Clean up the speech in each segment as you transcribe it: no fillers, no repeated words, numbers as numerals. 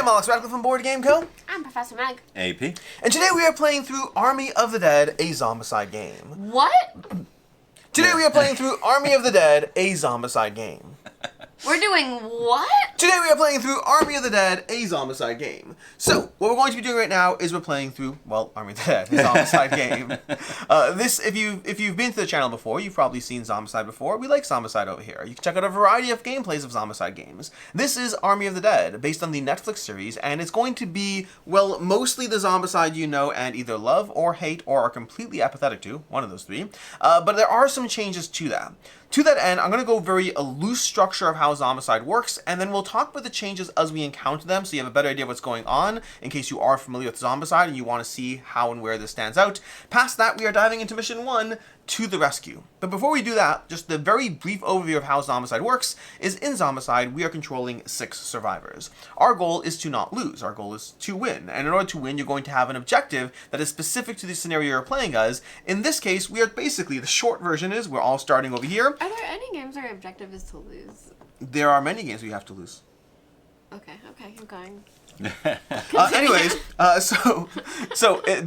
I'm Alex Radcliffe from Board Game Co. I'm Professor Meg. AP. And today we are playing through Army of the Dead, a Zombicide game. What? Today we are playing through Army of the Dead, a Zombicide game. We're doing what? Today we are playing through Army of the Dead, a Zombicide game. So, what we're going to be doing right now is we're playing through, well, Army of the Dead, a Zombicide game. If you've been to the channel before, you've probably seen Zombicide before. We like Zombicide over here. You can check out a variety of gameplays of Zombicide games. This is Army of the Dead, based on the Netflix series, and it's going to be, well, mostly the Zombicide you know and either love or hate or are completely apathetic to, one of those three. But there are some changes to that. To that end, I'm going to go very a loose structure of how Zombicide works, and then we'll talk about the changes as we encounter them so you have a better idea of what's going on in case you are familiar with Zombicide and you want to see how and where this stands out. Past that, we are diving into Mission 1, To the Rescue. But before we do that, just the very brief overview of how Zombicide works is in Zombicide, we are controlling 6 survivors. Our goal is to not lose. Our goal is to win. And in order to win, you're going to have an objective that is specific to the scenario you're playing as. In this case, we are basically, the short version is, we're all starting over here. Are there any games where your objective is to lose? There are many games we have to lose. Okay, keep going.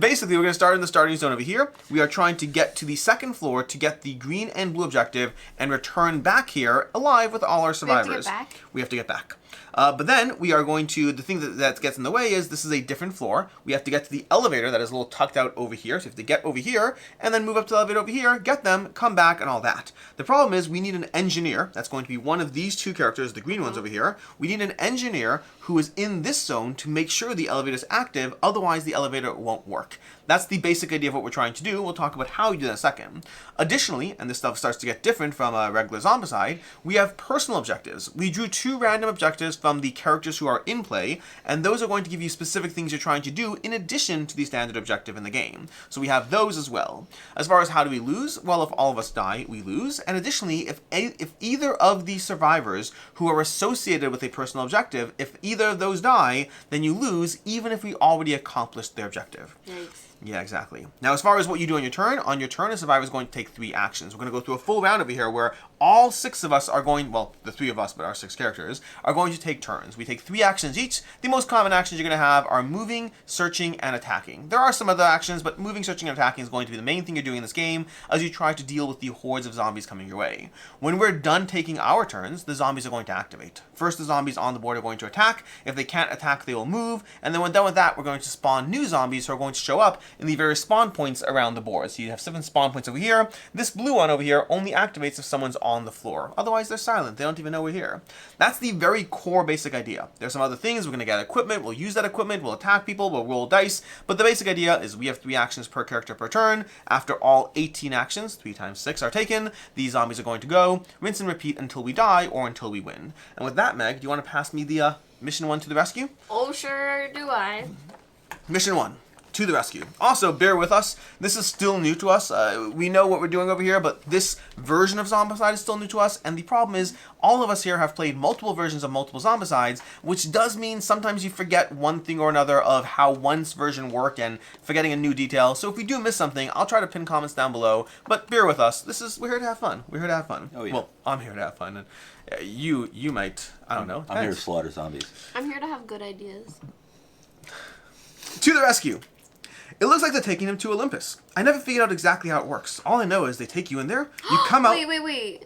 Basically, we're going to start in the starting zone over here. We are trying to get to the second floor to get the green and blue objective and return back here alive with all our survivors. We have to get back. But then we are going to, the thing that gets in the way is this is a different floor. We have to get to the elevator that is a little tucked out over here. So you have to get over here and then move up to the elevator over here, get them, come back, and all that. The problem is we need an engineer. That's going to be one of these two characters, the green ones over here. We need an engineer who is in this zone to make sure the elevator is active. Otherwise, the elevator won't work. That's the basic idea of what we're trying to do. We'll talk about how you do that in a second. Additionally, and this stuff starts to get different from a regular Zombicide, we have personal objectives. We drew 2 random objectives from the characters who are in play, and those are going to give you specific things you're trying to do in addition to the standard objective in the game. So we have those as well. As far as how do we lose? Well, if all of us die, we lose. And additionally, if either of the survivors who are associated with a personal objective, if either of those die, then you lose, even if we already accomplished their objective. Yikes. Yeah, exactly. Now, as far as what you do on your turn, a survivor is going to take 3 actions. We're going to go through a full round over here where all 6 of us are going, well, the 3 of us, but our 6 characters, are going to take turns. We take 3 actions each. The most common actions you're going to have are moving, searching, and attacking. There are some other actions, but moving, searching, and attacking is going to be the main thing you're doing in this game as you try to deal with the hordes of zombies coming your way. When we're done taking our turns, the zombies are going to activate. First, the zombies on the board are going to attack. If they can't attack, they will move. And then when done with that, we're going to spawn new zombies who are going to show up in the various spawn points around the board. So you have 7 spawn points over here. This blue one over here only activates if someone's on the floor. Otherwise, they're silent. They don't even know we're here. That's the very core basic idea. There's some other things. We're going to get equipment. We'll use that equipment. We'll attack people. We'll roll dice. But the basic idea is we have 3 actions per character per turn. After all 18 actions, 3 times 6 are taken, these zombies are going to go, rinse and repeat until we die or until we win. And with that, Meg, do you want to pass me the Mission 1 to the rescue? Oh, sure do I. Mission 1. To the rescue. Also, bear with us. This is still new to us. We know what we're doing over here, but this version of Zombicide is still new to us. And the problem is, all of us here have played multiple versions of multiple Zombicides, which does mean sometimes you forget one thing or another of how one's version worked and forgetting a new detail. So if we do miss something, I'll try to pin comments down below. But bear with us. We're here to have fun. We're here to have fun. Oh, yeah. Well, I'm here to have fun. And you might, I don't know. I'm here to slaughter zombies. I'm here to have good ideas. To the rescue. It looks like they're taking him to Olympus. I never figured out exactly how it works. All I know is they take you in there, you come out... Wait.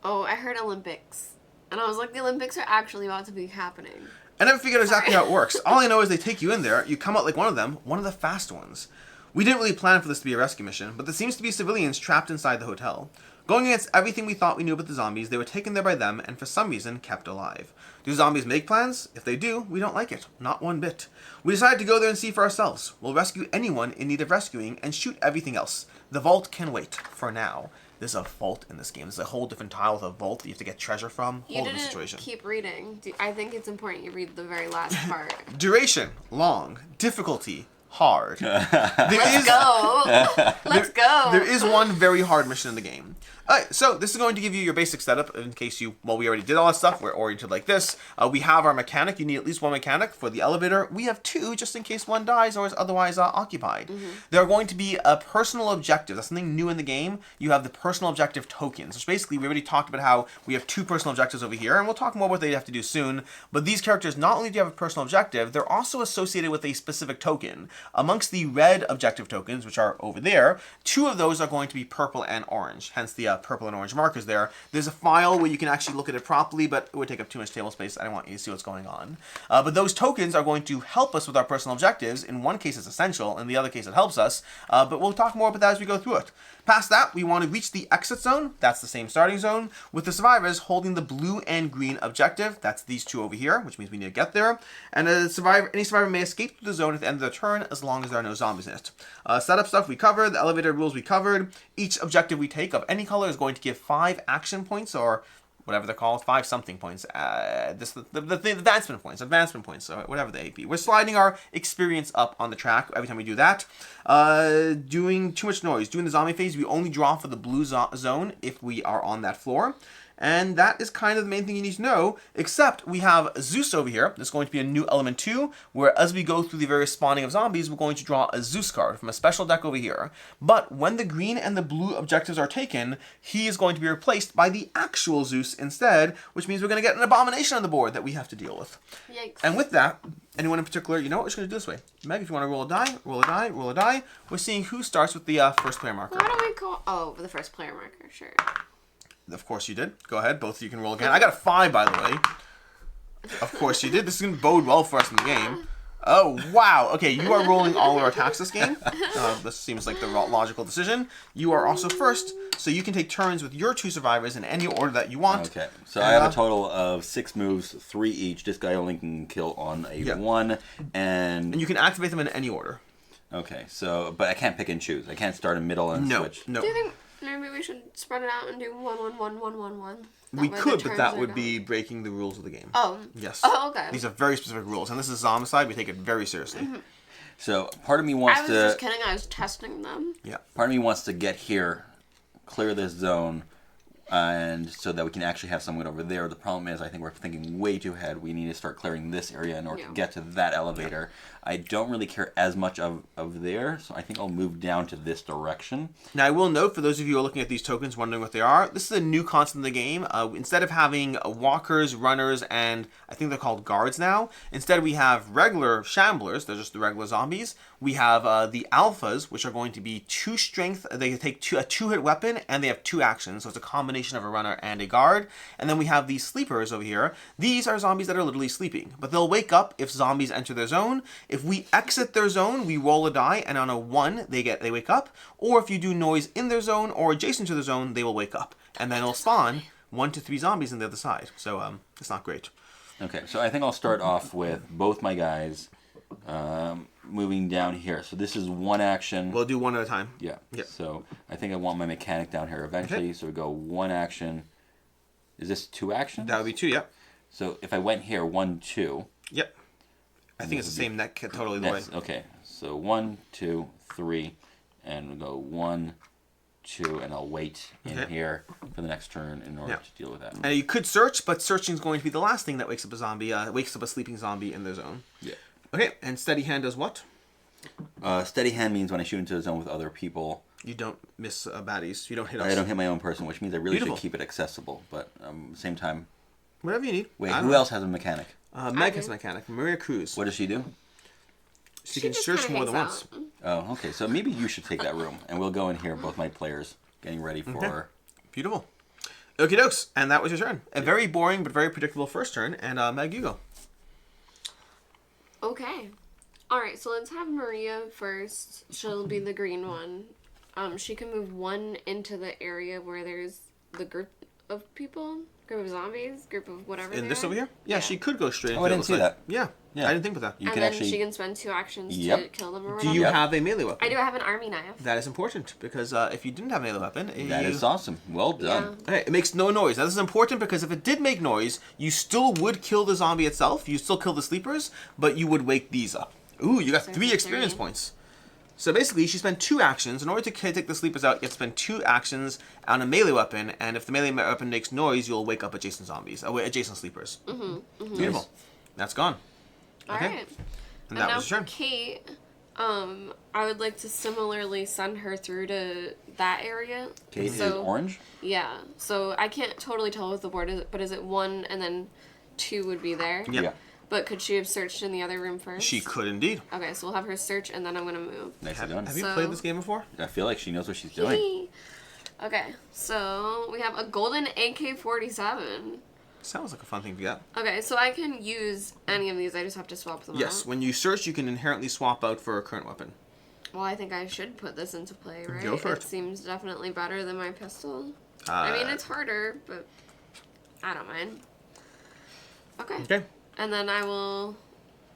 Oh, I heard Olympics. And I was like, the Olympics are actually about to be happening. I never figured out exactly how it works. All I know is they take you in there, you come out like one of them, one of the fast ones. We didn't really plan for this to be a rescue mission, but there seems to be civilians trapped inside the hotel. Going against everything we thought we knew about the zombies, they were taken there by them and for some reason kept alive. Do zombies make plans? If they do, we don't like it. Not one bit. We decided to go there and see for ourselves. We'll rescue anyone in need of rescuing and shoot everything else. The vault can wait, for now. There's a vault in this game. There's a whole different tile with a vault that you have to get treasure from. You didn't keep reading. I think it's important you read the very last part. Duration, long. Difficulty, hard. Let's go. There is one very hard mission in the game. Alright, so this is going to give you your basic setup in case we already did all that stuff. We're oriented like this. We have our mechanic. You need at least one mechanic for the elevator. We have two just in case one dies or is otherwise occupied. There are going to be a personal objective. That's something new in the game. You have the personal objective tokens, which basically we already talked about how we have two personal objectives over here, and we'll talk more about what they have to do soon. But these characters, not only do you have a personal objective, they're also associated with a specific token. Amongst the red objective tokens, which are over there, two of those are going to be purple and orange, hence the purple and orange markers there. There's a file where you can actually look at it properly, but it would take up too much table space. I don't want you to see what's going on. But those tokens are going to help us with our personal objectives. In one case, it's essential. In the other case, it helps us. But we'll talk more about that as we go through it. Past that, we want to reach the exit zone. That's the same starting zone, with the survivors holding the blue and green objective. That's these two over here, which means we need to get there. And any survivor may escape through the zone at the end of their turn, as long as there are no zombies in it. Setup stuff we covered. The elevator rules we covered. Each objective we take of any color is going to give 5 action points, or whatever they're called, 5 something points. The advancement points, or whatever they be. We're sliding our experience up on the track every time we do that. Doing too much noise. Doing the zombie phase, we only draw for the blue zone if we are on that floor. And that is kind of the main thing you need to know, except we have Zeus over here. There's going to be a new element 2, where as we go through the various spawning of zombies, we're going to draw a Zeus card from a special deck over here. But when the green and the blue objectives are taken, he is going to be replaced by the actual Zeus instead, which means we're going to get an abomination on the board that we have to deal with. Yikes. And with that, anyone in particular, you know what, we're just going to do this way. Meg, if you want to roll a die, roll a die, roll a die. We're seeing who starts with the first player marker. What do we call... Oh, the first player marker, sure. Of course you did. Go ahead. Both of you can roll again. I got a 5, by the way. Of course you did. This is going to bode well for us in the game. Oh, wow. Okay, you are rolling all of our attacks this game. This seems like the logical decision. You are also first, so you can take turns with your 2 survivors in any order that you want. Okay, so I have a total of 6 moves, 3 each. This guy only can kill on a 1, and you can activate them in any order. Okay, so, but I can't pick and choose. I can't start in middle and switch. No. Do you think maybe we should spread it out and do 1, 1, 1, 1, 1, 1? We could, but that would be breaking the rules of the game. Oh. Yes. Oh, okay. These are very specific rules, and this is Zombicide. We take it very seriously. So part of me wants to... I was just kidding. I was testing them. Yeah. Part of me wants to get here, clear this zone, and so that we can actually have someone over there. The problem is I think we're thinking way too ahead. We need to start clearing this area in order to get to that elevator. I don't really care as much of there, so I think I'll move down to this direction. Now, I will note, for those of you who are looking at these tokens, wondering what they are, this is a new concept in the game. Instead of having walkers, runners, and I think they're called guards now, instead we have regular Shamblers. They're just the regular zombies. We have the alphas, which are going to be 2 strength. They take a 2-hit weapon, and they have 2 actions, so it's a combination of a runner and a guard. And then we have these sleepers over here. These are zombies that are literally sleeping, but they'll wake up if zombies enter their zone. If we exit their zone, we roll a die, and on a 1, they wake up. Or if you do noise in their zone or adjacent to their zone, they will wake up. And then it'll spawn 1 to 3 zombies on the other side. So it's not great. Okay, so I think I'll start off with both my guys moving down here. So this is 1 action. We'll do 1 at a time. Yeah. Yep. So I think I want my mechanic down here eventually. Okay. So we go 1 action. Is this 2 actions? That would be 2, yep. So if I went here, 1, 2. Yep. I think it's the same net totally the way. Okay. So 1, 2, 3, and we'll go 1, 2, and I'll wait in here for the next turn in order to deal with that. And you could search, but searching is going to be the last thing that wakes up a zombie, wakes up a sleeping zombie in their zone. Yeah. Okay, and steady hand does what? Steady hand means when I shoot into a zone with other people, you don't miss baddies. You don't hit us. I don't hit my own person, which means I really should keep it accessible. But same time, whatever you need. Wait, who else has a mechanic? Meg has a mechanic. Maria Cruz. What does she do? She can search more than once. Oh, okay. So maybe you should take that room, and we'll go in here, both my players, getting ready for... Beautiful. Okie dokes. And that was your turn. A very boring but very predictable first turn. And Meg, you go. Okay. Alright, so let's have Maria first. She'll be the green one. She can move 1 into the area where there's the group of people. Group of zombies, group of whatever. In this over here? Yeah, she could go straight. Oh, I didn't see that. Yeah, I didn't think of that. And then she can spend 2 actions to kill them or whatever. Do you have a melee weapon? I do have an army knife. That is important, because if you didn't have a melee weapon... That is awesome. Well done. Yeah. Okay, it makes no noise. Now, this is important because if it did make noise, you still would kill the zombie itself. You still kill the sleepers, but you would wake these up. Ooh, you got 3 experience points. So basically, she spent 2 actions. In order to take the sleepers out, you have to spend 2 actions on a melee weapon, and if the melee weapon makes noise, you'll wake up adjacent zombies, adjacent sleepers. Beautiful. Nice. That's gone. Okay. All right. And that now was your turn. for Kate, I would like to similarly send her through to that area. Kate is orange? Yeah. So I can't totally tell what the board is, but is it 1 and then 2 would be there? Yeah. But could she have searched in the other room first? She could indeed. Okay, so we'll have her search, and then I'm going to move. Nicely done. Have you played this game before? I feel like she knows what she's doing. Okay, so we have a golden AK-47. Sounds like a fun thing to get. Okay, so I can use any of these. I just have to swap them out. Yes, when you search, you can inherently swap out for a current weapon. Well, I think I should put this into play, right? Go for it. It seems definitely better than my pistol. I mean, it's harder, but I don't mind. Okay. Okay. And then I will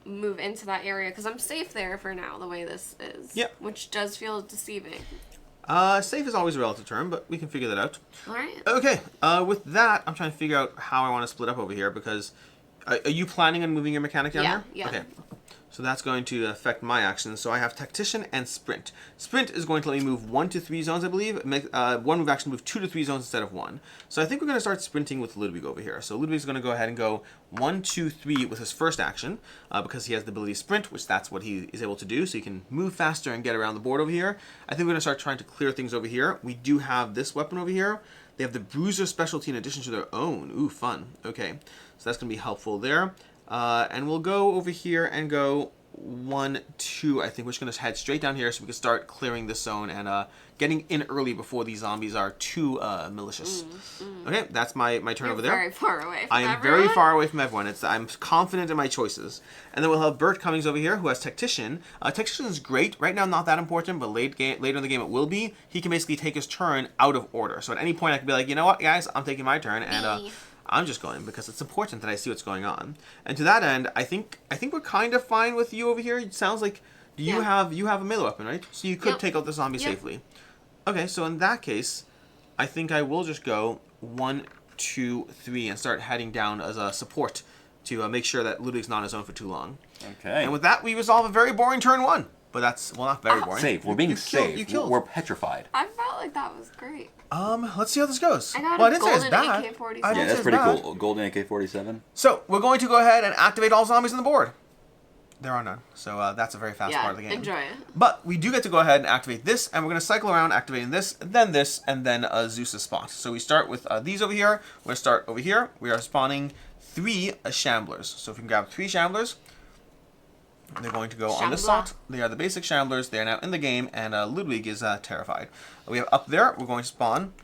move into that area, because I'm safe there for now, the way this is. Yep. Which does feel deceiving. Safe is always a relative term, but we can figure that out. Alright. Okay, with that, I'm trying to figure out how I want to split up over here, because... are you planning on moving your mechanic down here? Yeah. Okay. So that's going to affect my actions. So I have Tactician and Sprint. Sprint is going to let me move 1 to 3 zones, I believe. One move action move 2 to 3 zones instead of 1. So I think we're going to start sprinting with Ludwig over here. So Ludwig's going to go ahead and go 1, 2, 3 with his first action, because he has the ability Sprint, which that's what he is able to do. So he can move faster and get around the board over here. I think we're going to start trying to clear things over here. We do have this weapon over here. They have the Bruiser specialty in addition to their own. Ooh, fun. Okay, so that's going to be helpful there. And we'll go over here and go 1, 2, I think. We're just going to head straight down here so we can start clearing this zone and getting in early before these zombies are too malicious. Okay, that's my turn over there. Very far away from I am very far away from everyone. I'm confident in my choices. And then we'll have Bert Cummings over here, who has Tactician. Tactician is great. Right now, not that important, but later in the game it will be. He can basically take his turn out of order. So at any point, I can be like, you know what, guys, I'm taking my turn, and I'm just going because it's important that I see what's going on. And to that end, I think we're kind of fine with you over here. It sounds like you have a melee weapon, right? So you could take out the zombie safely. Okay, so in that case, I think I will just go 1, 2, 3 and start heading down as a support to make sure that Ludwig's not on his own for too long. Okay. And with that, we resolve a very boring turn 1. But that's, well, not very boring. Safe. We're being safe. You killed. We're petrified. I felt like that was great. Let's see how this goes. I got well, a I didn't say it's golden bad. AK-47. I didn't Yeah, say that's it's pretty bad. cool. Golden AK-47. So, we're going to go ahead and activate all zombies on the board. There are none. So, that's a very fast part of the game. Enjoy it. But we do get to go ahead and activate this, and we're going to cycle around activating this, and then Zeus's spot. So we start with these over here. We're going to start over here. We are spawning 3 Shamblers. So if we can grab 3 Shamblers, they're going to go on the assault. They are the basic Shamblers. They are now in the game, and Ludwig is terrified. We have up there, we're going to spawn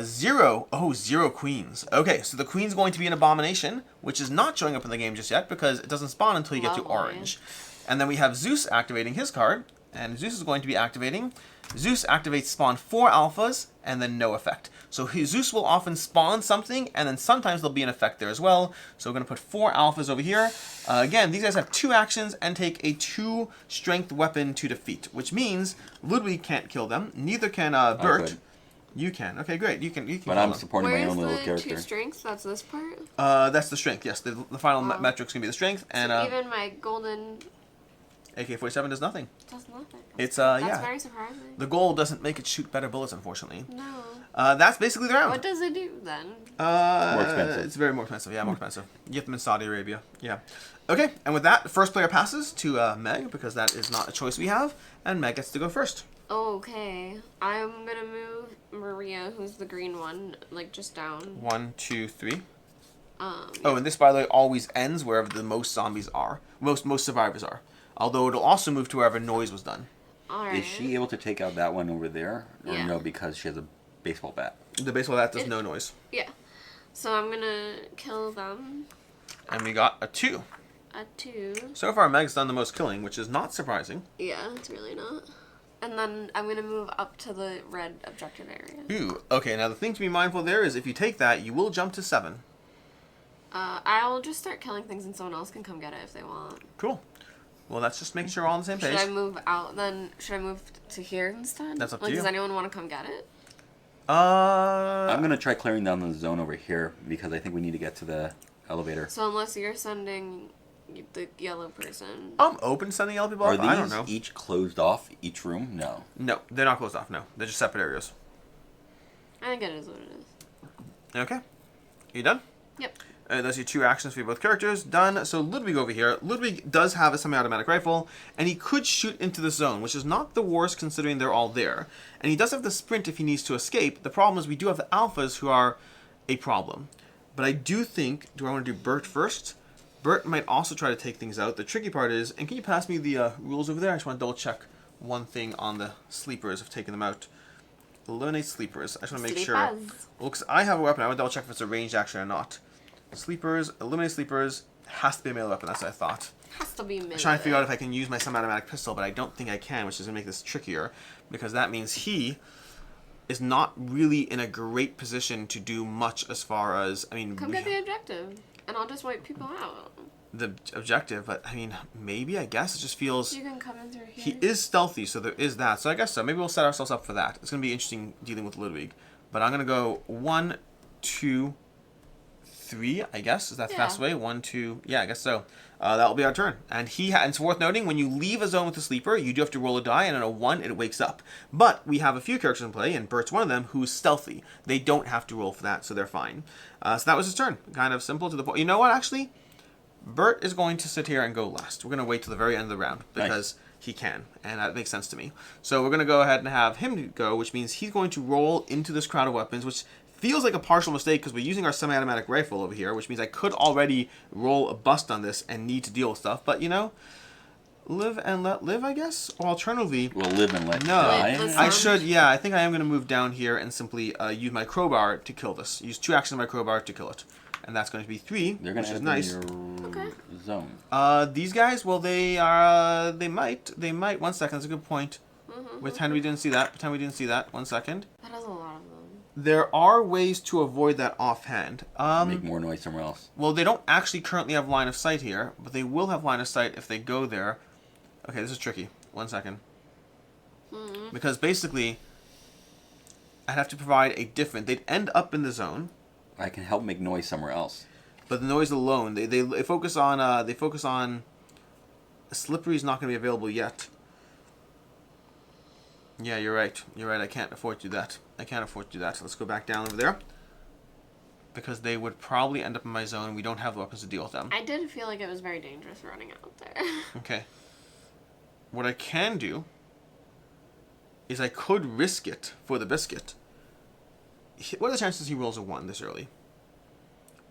0. Oh, 0 queens. Okay, so the queen's going to be an abomination, which is not showing up in the game just yet because it doesn't spawn until you get to orange. And then we have Zeus activating his card, and Zeus is going to be activating. Zeus activates spawn 4 alphas, and then no effect. So Zeus will often spawn something, and then sometimes there'll be an effect there as well. So we're going to put 4 alphas over here. Again, these guys have 2 actions and take a 2 strength weapon to defeat, which means Ludwig can't kill them. Neither can Bert. You can. Okay, great. You can. But I'm supporting my own little character. Where's the 2 strengths? That's this part? That's the strength, yes. The final metric's going to be the strength. And so even my golden... AK-47 does nothing. Does nothing. It's, That's very surprising. The gold doesn't make it shoot better bullets, unfortunately. No. That's basically the round. What does it do, then? More expensive. It's very more expensive. Yeah, more expensive. You get them in Saudi Arabia. Yeah. Okay, and with that, the first player passes to Meg, because that is not a choice we have, and Meg gets to go first. Okay. I'm going to move Maria, who's the green one, like, just down. 1, 2, 3. Yeah. Oh, and this, by the way, always ends wherever the most zombies are. Most survivors are. Although it'll also move to wherever noise was done. Alright. Is she able to take out that one over there? Or no, because she has a baseball bat? The baseball bat does no noise. Yeah. So I'm going to kill them. And we got a 2. A 2. So far, Meg's done the most killing, which is not surprising. Yeah, it's really not. And then I'm going to move up to the red objective area. Ooh, okay, now the thing to be mindful there is if you take that, you will jump to 7. I'll just start killing things and someone else can come get it if they want. Cool. Well, that's just making sure we're all on the same page. Should I move out then? Should I move to here instead? That's up to like, you. Does anyone want to come get it? I'm going to try clearing down the zone over here because I think we need to get to the elevator. So unless you're sending the yellow person. I'm open to sending yellow people Are off. I don't know. these each closed off, each room? No. No, they're not closed off. No, they're just separate areas. I think it is what it is. Okay. You done? Yep. Those are your 2 actions for both characters. Done. So Ludwig over here. Ludwig does have a semi-automatic rifle, and he could shoot into the zone, which is not the worst considering they're all there. And he does have the sprint if he needs to escape. The problem is we do have the alphas who are a problem. But I do think, do I want to do Bert first? Bert might also try to take things out. The tricky part is, and can you pass me the rules over there? I just want to double check one thing on the sleepers of taking them out. Eliminate sleepers. I just want to make sure. Well, because I have a weapon, I want to double check if it's a ranged action or not. Sleepers, eliminate sleepers, has to be a melee weapon, that's what I thought. Has to be melee. I'm trying to figure out if I can use my semi-automatic pistol, but I don't think I can, which is going to make this trickier, because that means he is not really in a great position to do much as far as, I mean... Come get the objective, and I'll just wipe people out. The objective, but, I mean, maybe, I guess, it just feels... You can come in through here. He is stealthy, so there is that, so I guess so. Maybe we'll set ourselves up for that. It's going to be interesting dealing with Ludwig. But I'm going to go 1, 2... 3, I guess. Is that the fast way? 1, 2. Yeah, I guess so. That will be our turn. And and it's worth noting, when you leave a zone with a sleeper, you do have to roll a die, and on a 1, it wakes up. But we have a few characters in play, and Bert's one of them, who's stealthy. They don't have to roll for that, so they're fine. So that was his turn. Kind of simple to the point. You know what, actually? Bert is going to sit here and go last. We're going to wait till the very end of the round, because he can, and that makes sense to me. So we're going to go ahead and have him go, which means he's going to roll into this crowd of weapons, which feels like a partial mistake because we're using our semi-automatic rifle over here, which means I could already roll a bust on this and need to deal with stuff. But, you know, live and let live, I guess? Or alternatively... We'll live and let die. No, I should, yeah, I think I am going to move down here and simply use my crowbar to kill this. Use 2 actions of my crowbar to kill it. And that's going to be 3, They're going which to is nice. Your zone. These guys, well, they might. 1 second, that's a good point. Pretend we didn't see that. 1 second. That is a lot of them. There are ways to avoid that offhand. Make more noise somewhere else. Well, they don't actually currently have line of sight here, but they will have line of sight if they go there. Okay, this is tricky. 1 second. Because basically, I'd have to provide a different... They'd end up in the zone. I can help make noise somewhere else. But the noise alone, they focus on... Slippery is not going to be available yet. Yeah, you're right. I can't afford to do that. Let's go back down over there. Because they would probably end up in my zone. We don't have the weapons to deal with them. I did feel like it was very dangerous running out there. Okay. What I can do is I could risk it for the biscuit. What are the chances he rolls a 1 this early?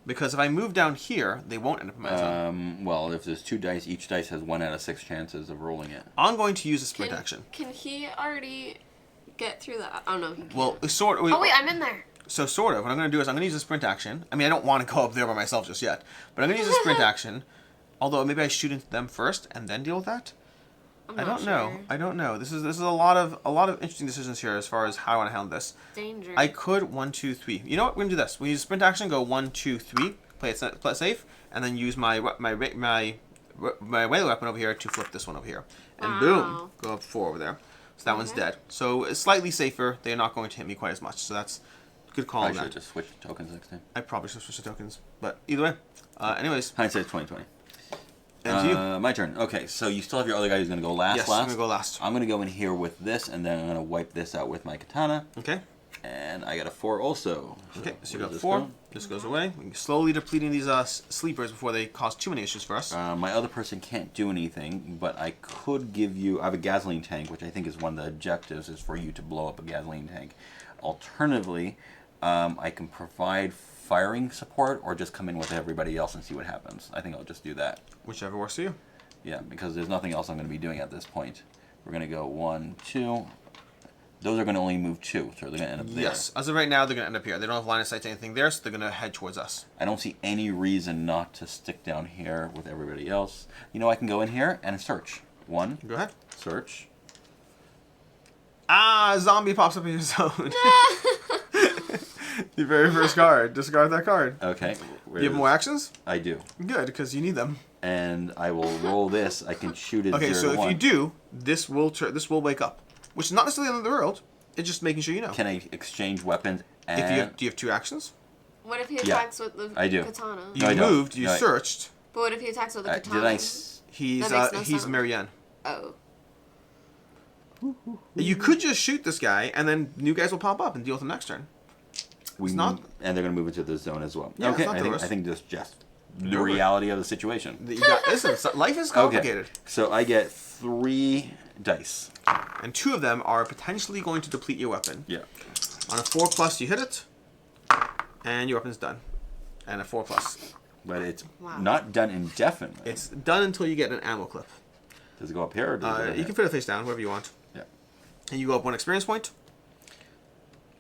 Because if I move down here, they won't end up in my zone. Well, if there's 2 dice, each dice has 1 out of 6 chances of rolling it. I'm going to use a sprint action. Can he already get through that? Oh, no, he can't. Well, sort of. Oh, wait, I'm in there. So, sort of. What I'm going to do is I'm going to use a sprint action. I mean, I don't want to go up there by myself just yet. But I'm going to use a sprint action. Although, maybe I shoot into them first and then deal with that? I don't know. This is a lot of interesting decisions here as far as how I want to handle this. Danger. I could 1, 2, 3. You know what? We're gonna do this. We use sprint action. Go 1, 2, 3. Play it safe, and then use my melee weapon over here to flip this one over here, and boom, go up 4 over there. So that one's dead. So it's slightly safer. They're not going to hit me quite as much. So that's a good call. I should just switch tokens next time. I probably should switch the tokens, but either way. Anyways. Hindsight 2020. And you. My turn. Okay, so you still have your other guy who's going to go last. Yes, I'm going to go last. I'm going to go in here with this, and then I'm going to wipe this out with my katana. Okay. And I got a 4 also. Okay, so you got 4. This goes away. We're slowly depleting these sleepers before they cause too many issues for us. My other person can't do anything, but I could give you... I have a gasoline tank, which I think is one of the objectives, is for you to blow up a gasoline tank. Alternatively, I can provide firing support or just come in with everybody else and see what happens. I think I'll just do that. Whichever works for you. Yeah, because there's nothing else I'm going to be doing at this point. We're going to go 1, 2... Those are going to only move 2, so they're going to end up there. Yes, as of right now, they're going to end up here. They don't have line of sight to anything there, so they're going to head towards us. I don't see any reason not to stick down here with everybody else. You know, I can go in here and search. 1. Go ahead. Search. Ah, zombie pops up in your zone. Your very first card. Discard that card. Okay. Do you have more actions? I do. Good, because you need them. And I will roll this. I can shoot it. Okay, so if you do, this will wake up. Which is not necessarily the end of the world. It's just making sure you know. Can I exchange weapons? And Do you have 2 actions? What if he attacks with the I do. katana? You moved, you searched. But what if he attacks with a katana? Did I? He's Marianne. Oh. You could just shoot this guy, and then new guys will pop up and deal with him next turn. And they're going to move into the zone as well. Yeah, okay, I think that's just the reality of the situation. Listen, life is complicated. Okay. So I get 3 dice. And 2 of them are potentially going to deplete your weapon. Yeah. On a 4+, you hit it, and your weapon's done. And a 4+. But it's not done indefinitely. It's done until you get an ammo clip. Does it go up here or does it go You can fit it face down, wherever you want. Yeah. And you go up 1 experience point.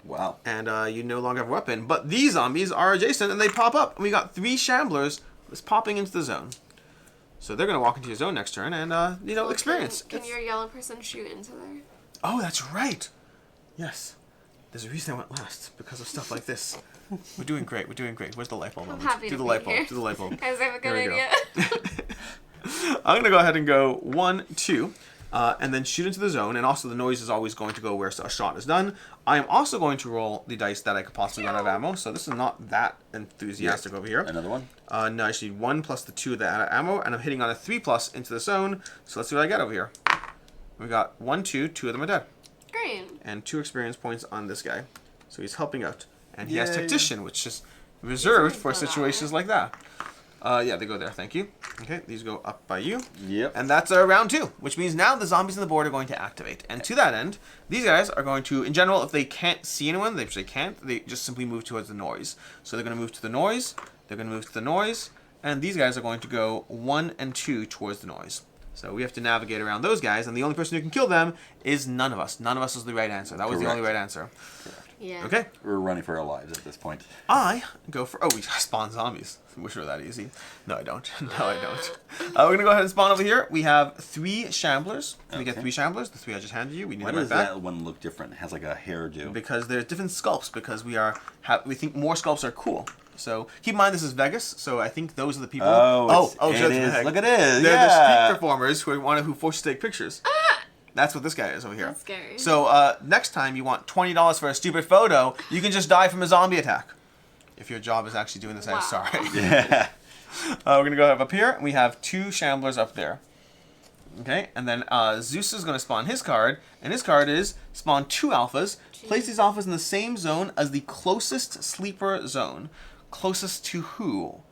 Wow. And you no longer have a weapon. But these zombies are adjacent, and they pop up. And we got 3 Shamblers just popping into the zone. So they're going to walk into your zone next turn and, experience. Can your yellow person shoot into there? Oh, that's right. Yes. There's a reason I went last, because of stuff like this. We're doing great. Where's the light bulb? I'm happy Do to the be light bulb. here. Do the light bulb. Guys, I have a good idea. I'm going to go ahead and go 1, 2, and then shoot into the zone. And also the noise is always going to go where a shot is done. I am also going to roll the dice that I could possibly run out of ammo. So this is not that enthusiastic over here. Another one? No, I just need 1 plus the 2 that out of ammo. And I'm hitting on a 3+ into the zone. So let's see what I get over here. We got 1, 2. 2 of them are dead. Great. And 2 experience points on this guy. So he's helping out. And he has Tactician, which is reserved for situations like that. Yeah, they go there. Thank you. Okay, these go up by you. Yep. And that's round 2, which means now the zombies on the board are going to activate. And to that end, these guys are going to, in general, if they can't see anyone, they just simply move towards the noise. So they're going to move to the noise, they're going to move to the noise, and these guys are going to go 1 and 2 towards the noise. So we have to navigate around those guys, and the only person who can kill them is none of us. None of us is the right answer. That was the only right answer. Correct. Yeah. Okay. We're running for our lives at this point. I go for... Oh, we spawn zombies. I wish it were that easy. No, I don't. No, I don't. We're going to go ahead and spawn over here. We have 3 Shamblers. Can we get 3 Shamblers? The 3 I just handed you. We need Why them right does back. that one look different? It has like a hairdo. Because there's different sculpts. Because we think more sculpts are cool. So keep in mind this is Vegas. So I think those are the people... It is. Look at it. They're the street performers who force you to take pictures. That's what this guy is over here. That's scary. So next time you want $20 for a stupid photo, you can just die from a zombie attack. If your job is actually doing this, I'm sorry. Yeah. We're going to go up here. We have 2 Shamblers up there. Okay, and then Zeus is going to spawn his card, and his card is spawn 2 alphas. Place these alphas in the same zone as the closest sleeper zone. Closest to who?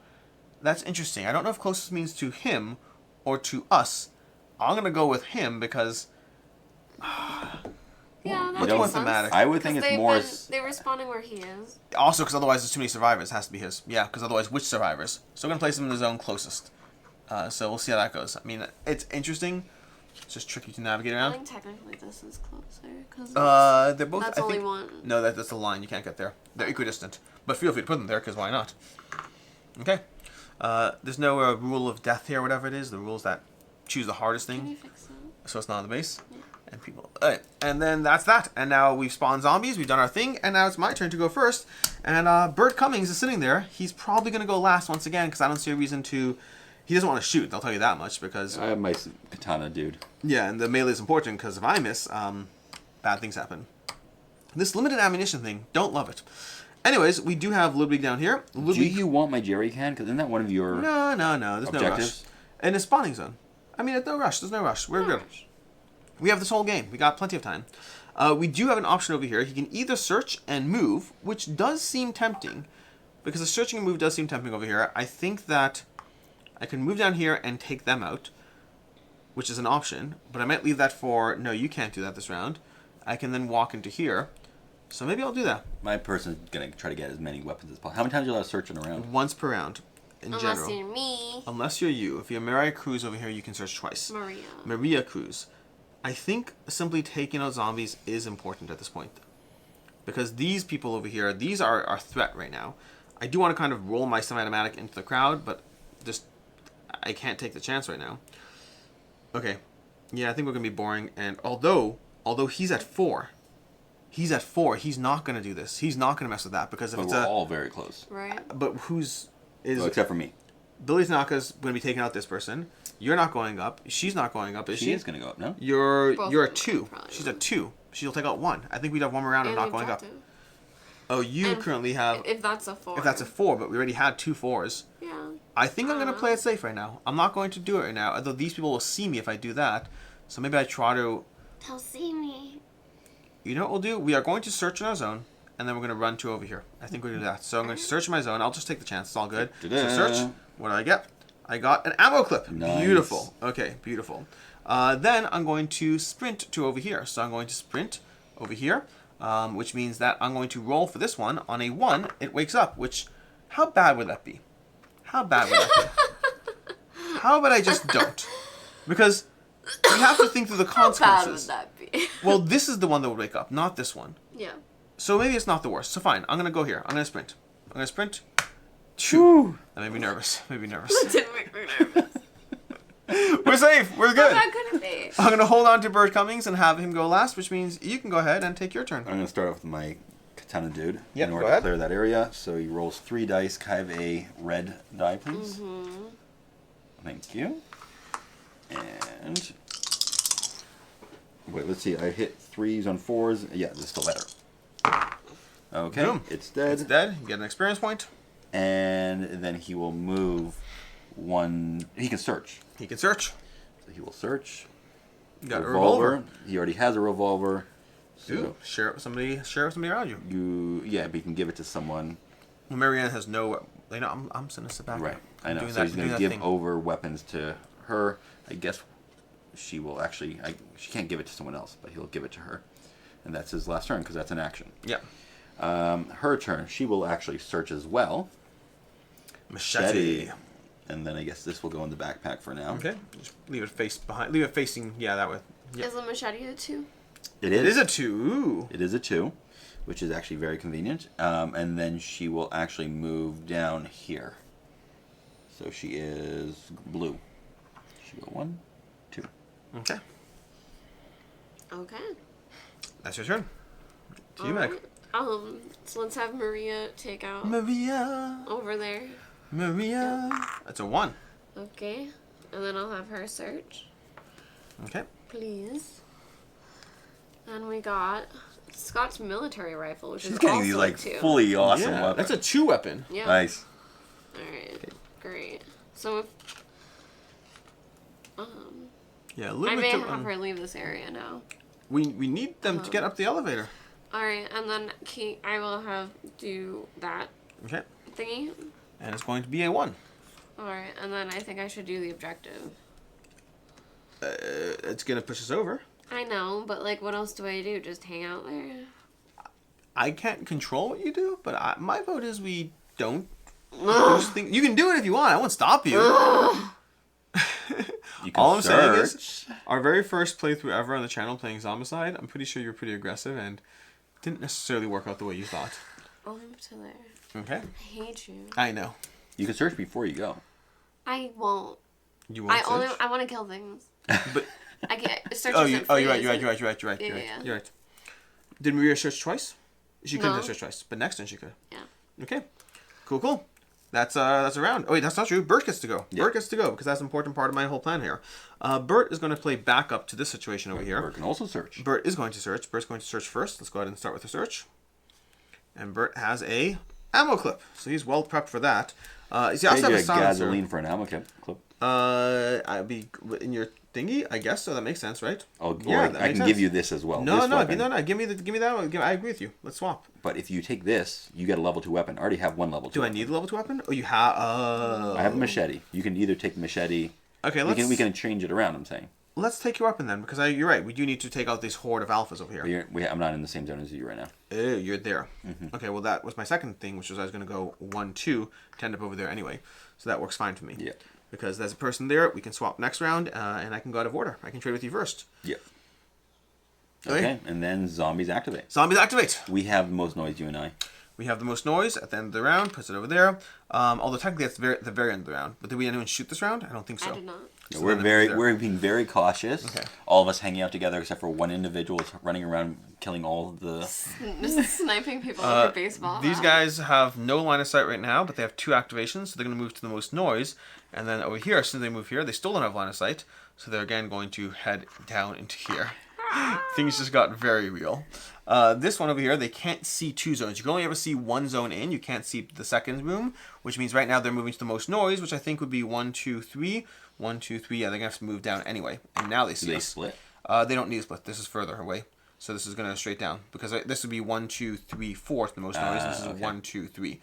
That's interesting. I don't know if closest means to him or to us. I'm going to go with him because... Yeah, that What's makes thematic? sense. I would think it's more... They're respawning where he is. Also, because otherwise there's too many survivors. It has to be his. Yeah, because otherwise which survivors? So we're going to place him in the zone closest. So we'll see how that goes. I mean, it's interesting. It's just tricky to navigate I around. think technically this is closer. Cause They're both... that's only one. No, that's the line. You can't get there. They're equidistant. But feel free to put them there, because why not? Okay. There's no rule of death here, whatever it is. The rules that choose the hardest thing. Can you fix that? So it's not on the base. Yeah. And people... Alright, and then that's that. And now we've spawned zombies. We've done our thing. And now it's my turn to go first. And Bert Cummings is sitting there. He's probably going to go last once again, because I don't see a reason to... He doesn't want to shoot, I'll tell you that much, because... I have my katana, dude. Yeah, and the melee is important, because if I miss, bad things happen. This limited ammunition thing, don't love it. Anyways, we do have Ludwig down here. Ludwig... Do you want my jerry can? Because isn't that one of your No, there's objectives? no rush. In a spawning zone. I mean, there's no rush. We're good. We have this whole game. We got plenty of time. We do have an option over here. He can either search and move, which does seem tempting, because the searching and move does seem tempting over here. I think that I can move down here and take them out, which is an option, but I might leave that for... No, you can't do that this round. I can then walk into here, so maybe I'll do that. My person's going to try to get as many weapons as possible. How many times are you allowed to search in a round? Once per round, in general. Unless you're me. Unless you're you. If you're Mariah Cruz over here, you can search twice. Maria Cruz. I think simply taking out zombies is important at this point. Because these people over here, these are our threat right now. I do want to kind of roll my semi-automatic into the crowd, but just... I can't take the chance right now. Okay. Yeah, I think we're going to be boring. And although he's at 4. He's not going to do this. He's not going to mess with that. Because if but it's we're all very close. Right. But who's... Well, except for me. Billy Tanaka's going to be taking out this person. You're not going up. She's not going up, is she? She is going to go up, no? You're a 2. She's a 2. She'll take out 1. I think we'd have one more round of And not going up. objective. Oh, you And currently have... If that's a 4. If that's a 4, but we already had 2 4s. Yeah. I think I'm going to play it safe right now. I'm not going to do it right now, although these people will see me if I do that. So maybe I try to... They'll see me. You know what we'll do? We are going to search in our zone, and then we're going to run 2 over here. I think we'll do that. So I'm going to search my zone. I'll just take the chance. It's all good. So search. What do I get? I got an ammo clip. Nice. Beautiful. Okay, beautiful. Then I'm going to sprint to over here. So I'm going to sprint over here, which means that I'm going to roll for this one. On a 1, it wakes up, which... How bad would that be? How bad would that be? How about I just don't? Because we have to think through the consequences. How bad would that be? Well, this is the one that would wake up, not this one. Yeah. So maybe it's not the worst. So fine, I'm going to go here. I'm going to sprint. I'm going to sprint. Shoo. That made me nervous. Made me nervous. That didn't make me nervous. We're safe. We're good. How bad could it be? I'm going to hold on to Bird Cummings and have him go last, which means you can go ahead and take your turn. I'm going to start off with my Katana dude Yep, in order to clear that area. So he rolls 3 dice. Can I have a red die, please? Mm-hmm. Thank you. And wait, let's see. I hit 3s on 4s. Yeah, this is still better. Okay, Boom. it's dead. It's dead. You get an experience point. And then he will move 1. He can search. He can search. So he will search. You got a revolver. He already has a revolver. So Ooh, share it with somebody. Share it with somebody around you. yeah, but you can give it to someone. Well, Marianne has no. You know, I'm just gonna sit back. Right, I know. Doing So that, he's going to give over weapons to her. I guess she will actually. She can't give it to someone else, but he'll give it to her, and that's his last turn because that's an action. Yeah. Her turn. She will actually search as well. Machete. And then I guess this will go in the backpack for now. Okay. Just leave it behind. Leave it facing. Yeah, that way. Yep. Is the machete a 2? It is. It is a 2. Ooh. It is a 2, which is actually very convenient. And then she will actually move down here. So she is blue. She go 1, 2. Okay. Okay. That's your turn. To you, Meg. So let's have Maria take out Maria. over there. Maria. That's a 1. Okay. And then I'll have her search. Okay. Please. And we got Scott's military rifle, which She's is getting also these like a 2. fully awesome Yeah, weapons. that's a 2 weapon. Yeah. Nice. Alright. Great. So if Yeah, I limit may to, have her leave this area now. we need them to get up the elevator. Alright, and then I will have do that Okay. thingy. And it's going to be a 1. Alright, and then I think I should do the objective. It's going to push us over. I know, but like, what else do I do? Just hang out there? I can't control what you do, but my vote is we don't. You can do it if you want. I won't stop you. You can All I'm saying search. is, our very first playthrough ever on the channel playing Zombicide, I'm pretty sure you're pretty aggressive and didn't necessarily work out the way you thought. I'll move to there. Okay. I hate you. I know. You can search before you go. I won't. You won't search? I want to kill things. But I can't. Search you're isn't right. free, You're is it? right. Yeah. You're right. Did Maria search twice? She couldn't No. have searched twice, but next time she could. Yeah. Okay. Cool. That's a round. Oh wait, that's not true. Bert gets to go. Yeah. Bert gets to go because that's an important part of my whole plan here. Bert is going to play backup to this situation over here. Bert can also search. Bert is going to search. Bert's going to search first. Let's go ahead and start with the search. And Bert has a ammo clip, so he's well prepped for that. See, I also have a silencer. gasoline for an ammo clip. I'd be in your thingy, I guess. So that makes sense, right? Oh, Yeah, or that I makes can give sense. you this as well. No. This weapon. Give me that one. I agree with you. Let's swap. But if you take this, you get a level 2 weapon. I already have 1 level 2. Do I need a level 2 weapon? Oh, you have. Oh. I have a machete. You can either take the machete. Okay, we can change it around. I'm saying. Let's take your weapon then, because you're right. We do need to take out this horde of alphas over here. I'm not in the same zone as you right now. Oh, you're there. Mm-hmm. Okay, well that was my second thing, which was I was going to go 1-2 to end up over there anyway. So that works fine for me. Yeah. Because there's a person there, we can swap next round, and I can go out of order. I can trade with you first. Yeah. Okay, and then zombies activate. Zombies activate. We have the most noise, you and I. We have the most noise at the end of the round. Puts it over there. Although technically that's the very end of the round. But did we anyone shoot this round? I don't think so. I did not. No, So we're being very cautious. Okay. All of us hanging out together, except for one individual is running around killing all the. Just sniping people with a baseball. These bat. guys have no line of sight right now, but they have 2 activations, so they're going to move to the most noise. And then over here, as soon as they move here, they still don't have line of sight, so they're again going to head down into here. Things just got very real. This one over here, they can't see 2 zones. You can only ever see 1 zone in. You can't see the second room, which means right now they're moving to the most noise, which I think would be 1, 2, 3. 1, 2, 3. Yeah, they're gonna have to move down anyway. And now they see Do they us. split? They don't need to split. This is further away, so this is gonna straight down because this would be 1, 2, 3, 4 to the most noise. This is Okay. 1, 2, 3.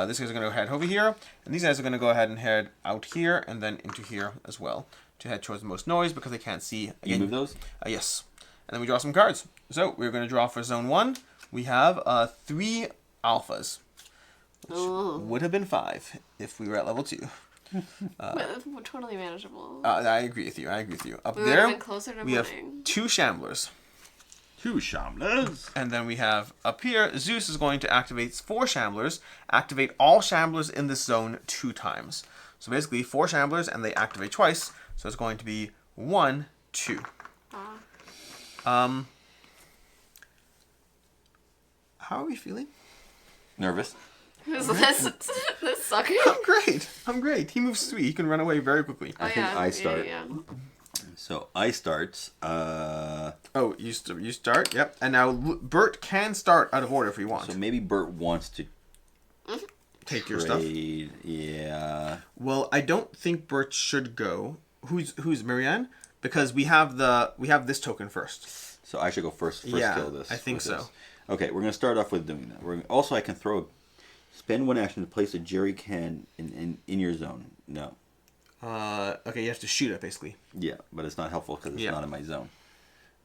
This guy's gonna go head over here, and these guys are gonna go ahead and head out here and then into here as well to head towards the most noise because they can't see. Again, You move those? Yes. And then we draw some cards. So we're going to draw for zone 1. We have 3 alphas, which would have been 5 if we were at level 2. Totally manageable. I agree with you. Up We there, would've been closer to we have mine. 2 Shamblers. 2 Shamblers. And then we have up here, Zeus is going to activate 4 Shamblers, activate all Shamblers in this zone 2 times. So basically 4 Shamblers and they activate twice. So it's going to be 1, 2. How are we feeling? Nervous. Is this sucker? I'm great. He moves 3. He can run away very quickly. I think I start. Yeah. So I start. Oh, you start. Yep. And now Bert can start out of order if he wants. So maybe Bert wants to Take your stuff. trade. Yeah. Well, I don't think Bert should go. Who's Marianne? Because we have this token first. So I should go first. Yeah, Kill this. I think with so. this. Okay, we're gonna start off with doing that. Also, I can spend 1 action to place a jerry can in your zone. No. Okay, you have to shoot it basically. Yeah, but it's not helpful because it's Yeah. not in my zone.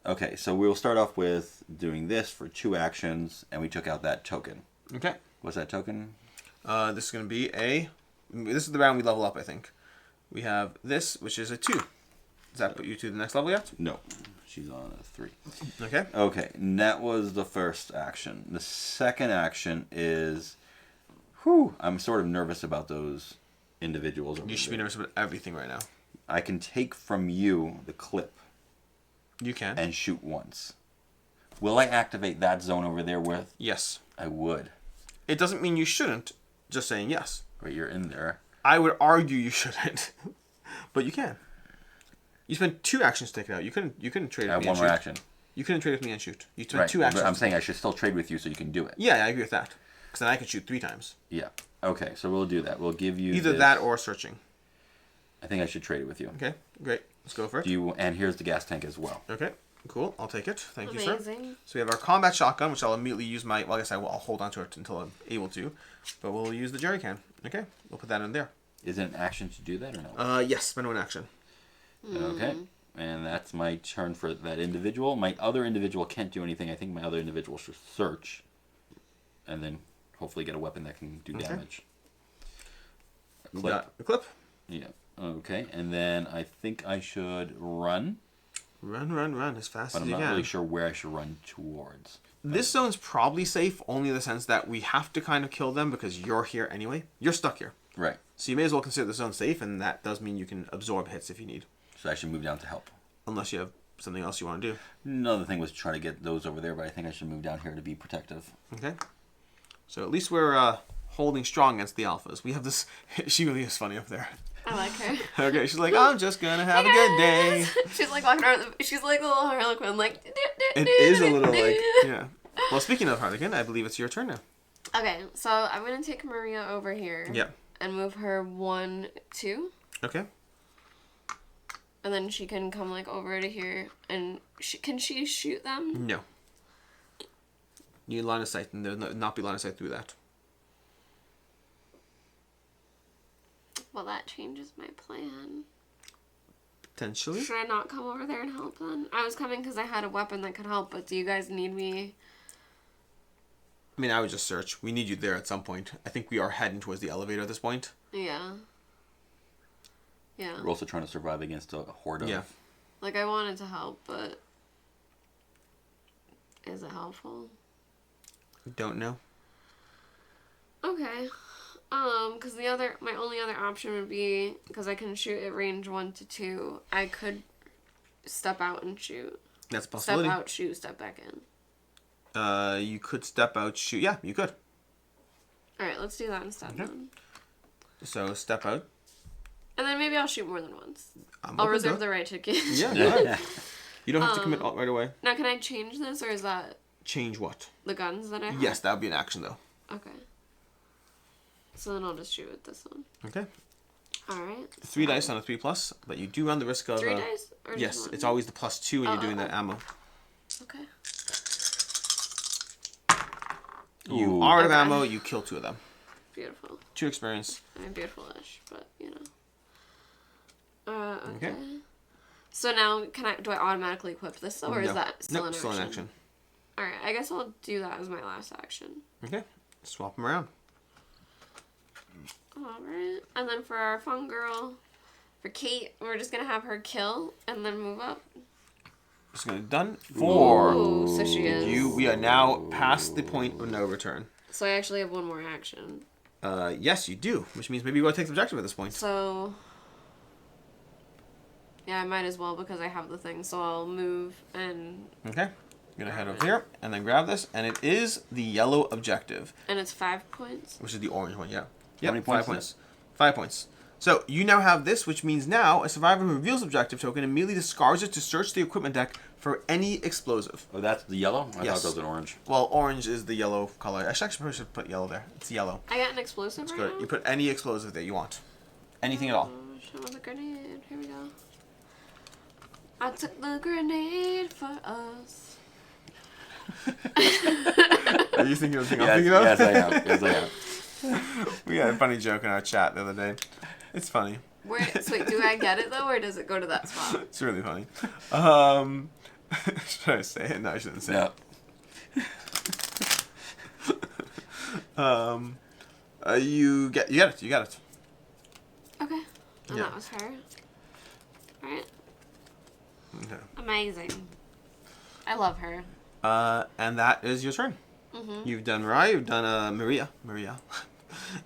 Okay, so we'll start off with doing this for 2 actions, and we took out that token. Okay. What's that token? This is going to be this is the round we level up, I think. We have this, which is a 2. Does that put you to the next level yet? No, she's on a 3. Okay. Okay, and that was the first action. The second action is... Whew, I'm sort of nervous about those individuals. You should be nervous about everything right now. I can take from you the clip You can. and shoot once. Will I activate that zone over there with? Yes. I would. It doesn't mean you shouldn't. Just saying yes. But you're in there. I would argue you shouldn't, but you can. You spent 2 actions to take it out. You couldn't trade I with have me one and more shoot. action. You couldn't trade with me and shoot. You spent Right, 2 actions. but I'm saying I should still trade with you so you can do it. Yeah, I agree with that. Because then I could shoot 3 times. Yeah. Okay, so we'll do that. We'll give you Either this. that or searching. I think I should trade it with you. Okay, great. Let's go for it. And here's the gas tank as well. Okay, cool. I'll take it. Thank you, sir. Amazing. So we have our combat shotgun, which I'll immediately use Well, I guess I'll hold on to it until I'm able to. But we'll use the jerry can. Okay, we'll put that in there. Is it an action to do that or no? Yes, spend 1 action. Okay. And that's my turn for that individual. My other individual can't do anything. I think my other individual should search. And then hopefully get a weapon that can do damage. A You clip. got the clip. Yeah. Okay. And then I think I should run. Run as fast But as I'm you not can. really sure where I should run towards. This zone's probably safe, only in the sense that we have to kind of kill them because you're here anyway. You're stuck here. Right. So you may as well consider the zone safe, and that does mean you can absorb hits if you need. So I should move down to help. Unless you have something else you want to do. Another thing was to try to get those over there, but I think I should move down here to be protective. Okay. So at least we're holding strong against the alphas. We have this... She really is funny up there. I like her. Okay, she's like, I'm just gonna have a good day. She's like walking around. She's like a little Harlequin, like. It is a little like, yeah. Well, speaking of Harlequin, I believe it's your turn now. Okay, so I'm gonna take Maria over here. Yeah. And move her 1, 2. Okay. And then she can come like over to here, and can she shoot them? No. You need line of sight, and there'll not be line of sight through that. Well, that changes my plan. Potentially. Should I not come over there and help then? I was coming because I had a weapon that could help, but do you guys need me? I mean, I would just search. We need you there at some point. I think we are heading towards the elevator at this point. Yeah. Yeah. We're also trying to survive against a horde of... Yeah. Like, I wanted to help, but... Is it helpful? Don't know. Okay. Because my only other option would be, because I can shoot at range 1 to 2, I could step out and shoot. That's a possibility. Step out, shoot, step back in. You could step out, shoot. Yeah, you could. Alright, let's do that instead then. So, step out. And then maybe I'll shoot more than once. I'm I'll open to reserve it. the right to get. Yeah, go ahead. You don't have to commit right away. Now, can I change this, or is that... Change what? The guns that I have? Yes, that would be an action, though. Okay. So then I'll just shoot with this one. Okay. Alright. 3 dice on a 3+, but you do run the risk of... 3 dice? Or yes, just one? it's always the +2 when you're doing the ammo. Okay. You are out of ammo, you kill 2 of them. Beautiful. 2 experience. I mean, beautiful-ish, but, you know. Okay. So now, do I automatically equip this, though, or is that still in action? Still in action. Alright, I guess I'll do that as my last action. Okay. Swap them around. Alright. And then for our fun girl, for Kate, we're just going to have her kill and then move up. Just gonna done. 4. Ooh, so she is. We are now past the point of no return. So I actually have one more action. Yes, you do. Which means maybe you want to take the objective at this point. So... yeah, I might as well because I have the thing. So I'll move and... Okay. You're gonna head over here and then grab this, and it is the yellow objective. And it's 5 points? Which is the orange one, yeah. How many points? 5 points. 5 points. So you now have this, which means now a survivor who reveals objective token immediately discards it to search the equipment deck for any explosive. Oh, that's the yellow? I Yes. thought it was an orange. Well, orange is the yellow color. I probably should put yellow there. It's yellow. I got an explosive It's right good. now? You put any explosive that you want. Anything at all. Show me the grenade. Here we go. I took the grenade for us. Are you thinking of the thing I'm thinking of? Yes, I am. Yes, I am. We had a funny joke in our chat the other day. It's funny. So wait, do I get it though, or does it go to that spot? It's really funny. Should I say it? No, I shouldn't say it. You get it. You got it. Okay. And Yeah. that was her. Alright. Okay. Amazing. I love her. And that is your turn. Mm-hmm. You've done Mariah. You've done Maria.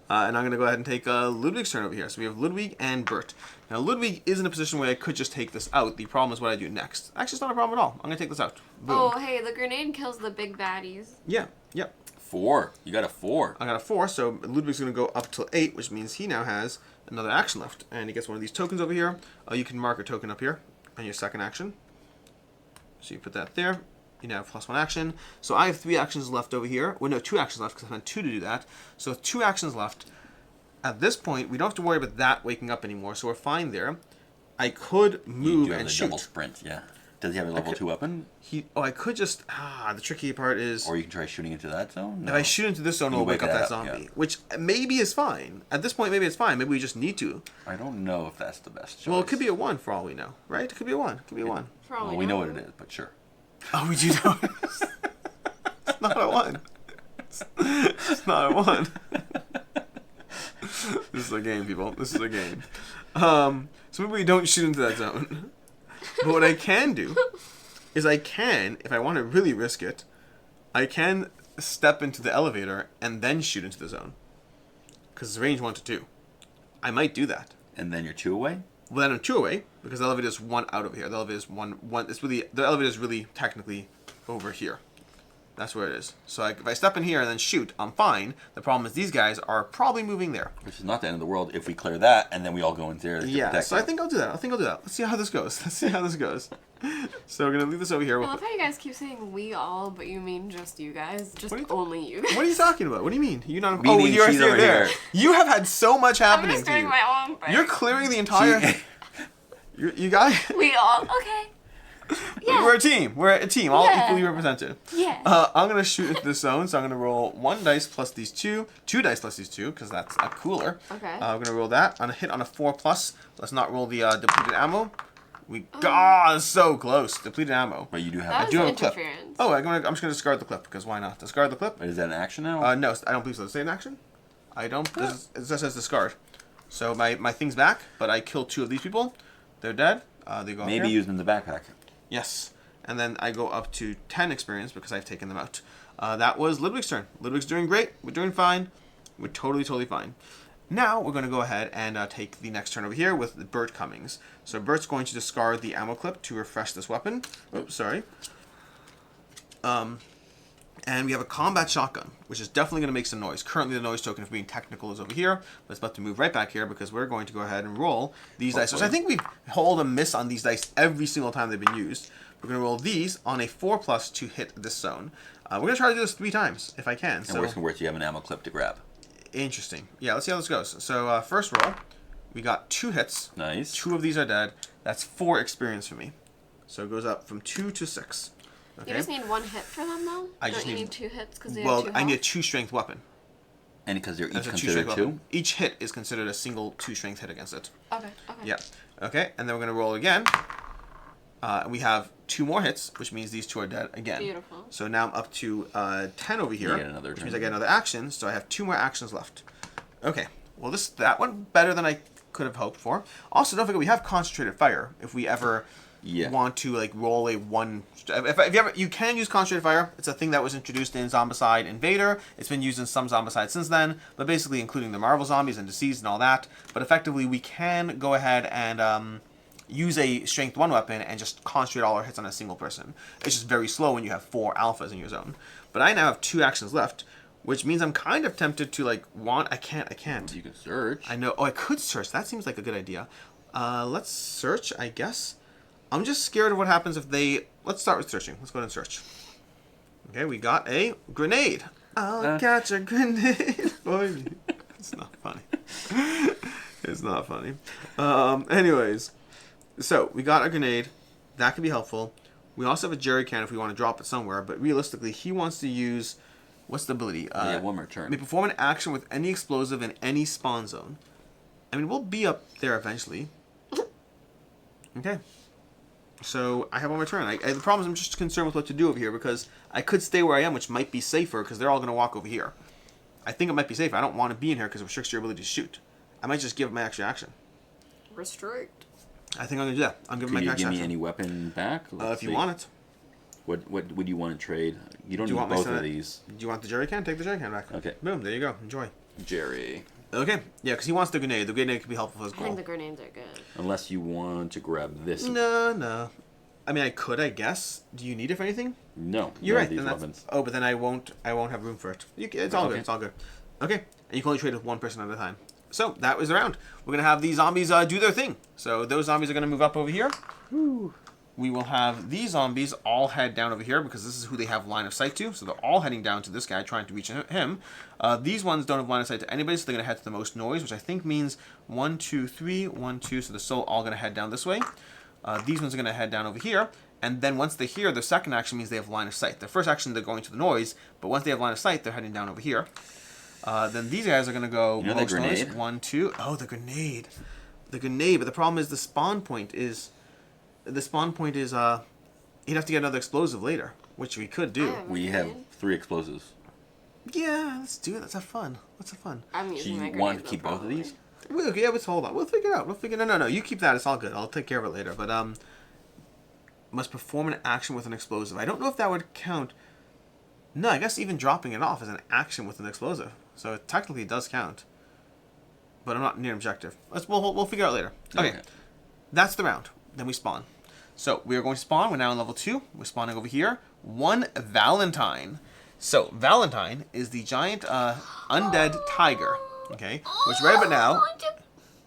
And I'm going to go ahead and take Ludwig's turn over here. So we have Ludwig and Bert. Now, Ludwig is in a position where I could just take this out. The problem is what I do next. Actually, it's not a problem at all. I'm going to take this out. Boom. Oh, hey, the grenade kills the big baddies. Yeah, yep. 4. You got a 4. I got a 4, so Ludwig's going to go up till 8, which means he now has another action left. And he gets one of these tokens over here. You can mark a token up here on your second action. So you put that there. You now have +1 action. So I have 3 actions left over here. Well, no, 2 actions left because I had 2 to do that. So 2 actions left. At this point, we don't have to worry about that waking up anymore, so we're fine there. I could move and shoot. Double sprint, yeah. Does he have a level 2 weapon? I could just... the tricky part is... Or you can try shooting into that zone? No. If I shoot into this zone, it'll wake up that zombie. Yeah. Which maybe is fine. At this point, maybe it's fine. Maybe we just need to. I don't know if that's the best choice. Well, it could be a 1 for all we know, right? It could be a 1. It could be a 1. For all Well, we know what it is, but sure. Oh, we do know it is. It's not a 1. It's not a 1. This is a game, people. This is a game. So maybe we don't shoot into that zone. But what I can do is if I want to really risk it, I can step into the elevator and then shoot into the zone. Because it's range 1 to 2. I might do that. And then you're 2 away? Well, then I'm 2 away, because the elevator is 1 out over here. The elevator is one. The elevator is really technically over here. That's where it is. So if I step in here and then shoot, I'm fine. The problem is these guys are probably moving there. Which is not the end of the world if we clear that and then we all go in there. Yeah, so I think I'll do that. Let's see how this goes. So we're going to leave this over here. I love how you guys keep saying we all, but you mean just you guys. Just only you guys. What are you talking about? What do you mean? You're not... Meaning you're she's over there. here. You have had so much happening I'm just to doing you. my own thing. You're clearing the entire... You guys... We all... Okay. Yeah. We're a team. All equally represented. Yeah. I'm going to shoot into the zone, so I'm going to roll 1 dice plus these 2. 2 dice plus these 2, because that's cooler. Okay. I'm going to roll that. On a hit on a 4+. Let's not roll the depleted ammo. God, so close. Depleted ammo. But you do have... That I do was have a clip. interference. Oh, I'm just going to discard the clip, because why not? Discard the clip. Is that an action now? No, I don't believe so. Does it say an action? I don't. It just says discard. So my thing's back, but I killed 2 of these people. They're dead. They go Maybe here. use them in the backpack. Yes. And then I go up to 10 experience because I've taken them out. That was Ludwig's turn. Ludwig's doing great. We're doing fine. We're totally fine. Now we're going to go ahead and take the next turn over here with Bert Cummings. So Bert's going to discard the ammo clip to refresh this weapon. Oops, sorry. And we have a combat shotgun, which is definitely going to make some noise. Currently, the noise token, if being technical, is over here. But it's about to move right back here because we're going to go ahead and roll these dice. So I think we hold a miss on these dice every single time they've been used. We're going to roll these on a 4+ to hit this zone. We're going to try to do this 3 times, if I can. And worse than worse, you have an ammo clip to grab. Interesting. Yeah, let's see how this goes. So first roll, we got 2 hits. Nice. 2 of these are dead. That's 4 experience for me. So it goes up from 2 to 6. Okay. You just need 1 hit for them, though? Don't you need 2 hits because they have 2 health? I need a 2 strength weapon. And because they're each That's considered 2? Each hit is considered a single 2 strength hit against it. Okay. Yeah. Okay, and then we're going to roll again. We have 2 more hits, which means these 2 are dead again. Beautiful. So now I'm up to 10 over here, which means I get another action. So I have 2 more actions left. Okay. Well, that one better than I could have hoped for. Also, don't forget we have concentrated fire. If we ever want to like roll a 1, if you ever, you can use concentrated fire. It's a thing that was introduced in Zombicide Invader. It's been used in some Zombicide since then, but basically including the Marvel zombies and Deceased and all that. But effectively, we can go ahead and use a strength 1 weapon and just concentrate all our hits on a single person. It's just very slow when you have 4 alphas in your zone. But I now have 2 actions left, which means I'm kind of tempted to like I can't. You can search. I know. Oh, I could search. That seems like a good idea. Let's search, I guess. I'm just scared of what happens if they... Let's start with searching. Let's go ahead and search. Okay, we got a grenade. I'll catch a grenade for you. It's not funny. It's not funny. Anyways, so we got a grenade. That could be helpful. We also have a jerry can if we want to drop it somewhere. But realistically, he wants to use... What's the ability? One more turn. May perform an action with any explosive in any spawn zone. I mean, we'll be up there eventually. Okay. So I have one more turn. The problem is I'm just concerned with what to do over here because I could stay where I am, which might be safer because they're all going to walk over here. I think it might be safer. I don't want to be in here because it restricts your ability to shoot. I might just give my extra action. Restrict. I think I'm going to do that. I'm giving my extra action. Can you give me any weapon back? If you want it. What would you want to trade? You don't need both of these. Do you want the jerry can? Take the jerry can back. Okay. Boom. There you go. Enjoy. Jerry. Okay. Yeah, because he wants the grenade. The grenade could be helpful for his goal. I think the grenades are good. Unless you want to grab this. No. I mean, I could, I guess. Do you need it for anything? No. You're right. These weapons. Oh, but then I won't have room for it. It's all good. It's all good. Okay. And you can only trade with 1 person at a time. So that was the round. We're going to have these zombies do their thing. So those zombies are going to move up over here. Woo. We will have these zombies all head down over here because this is who they have line of sight to. So they're all heading down to this guy trying to reach him. These ones don't have line of sight to anybody, so they're going to head to the most noise, which I think means 1, 2, 3, 1, 2. So they're all going to head down this way. These ones are going to head down over here. And then once they're here, their second action means they have line of sight. Their first action, they're going to the noise. But once they have line of sight, they're heading down over here. Then these guys are going to go most noise. 1, 2. Oh, the grenade. The grenade. But the problem is the spawn point is... you'd have to get another explosive later, which we could do. We have 3 explosives. Yeah, let's do it. Let's have fun. I'm using my grenades. You want to keep both of these? Let's hold on. We'll figure it out. No. You keep that. It's all good. I'll take care of it later. But must perform an action with an explosive. I don't know if that would count. No, I guess even dropping it off is an action with an explosive. So it technically does count. But I'm not near objective. We'll figure it out later. Okay. That's the round. Then we spawn. So we are going to spawn. We're now on level 2. We're spawning over here. 1 Valentine. So Valentine is the giant undead tiger. Okay. Which right about now,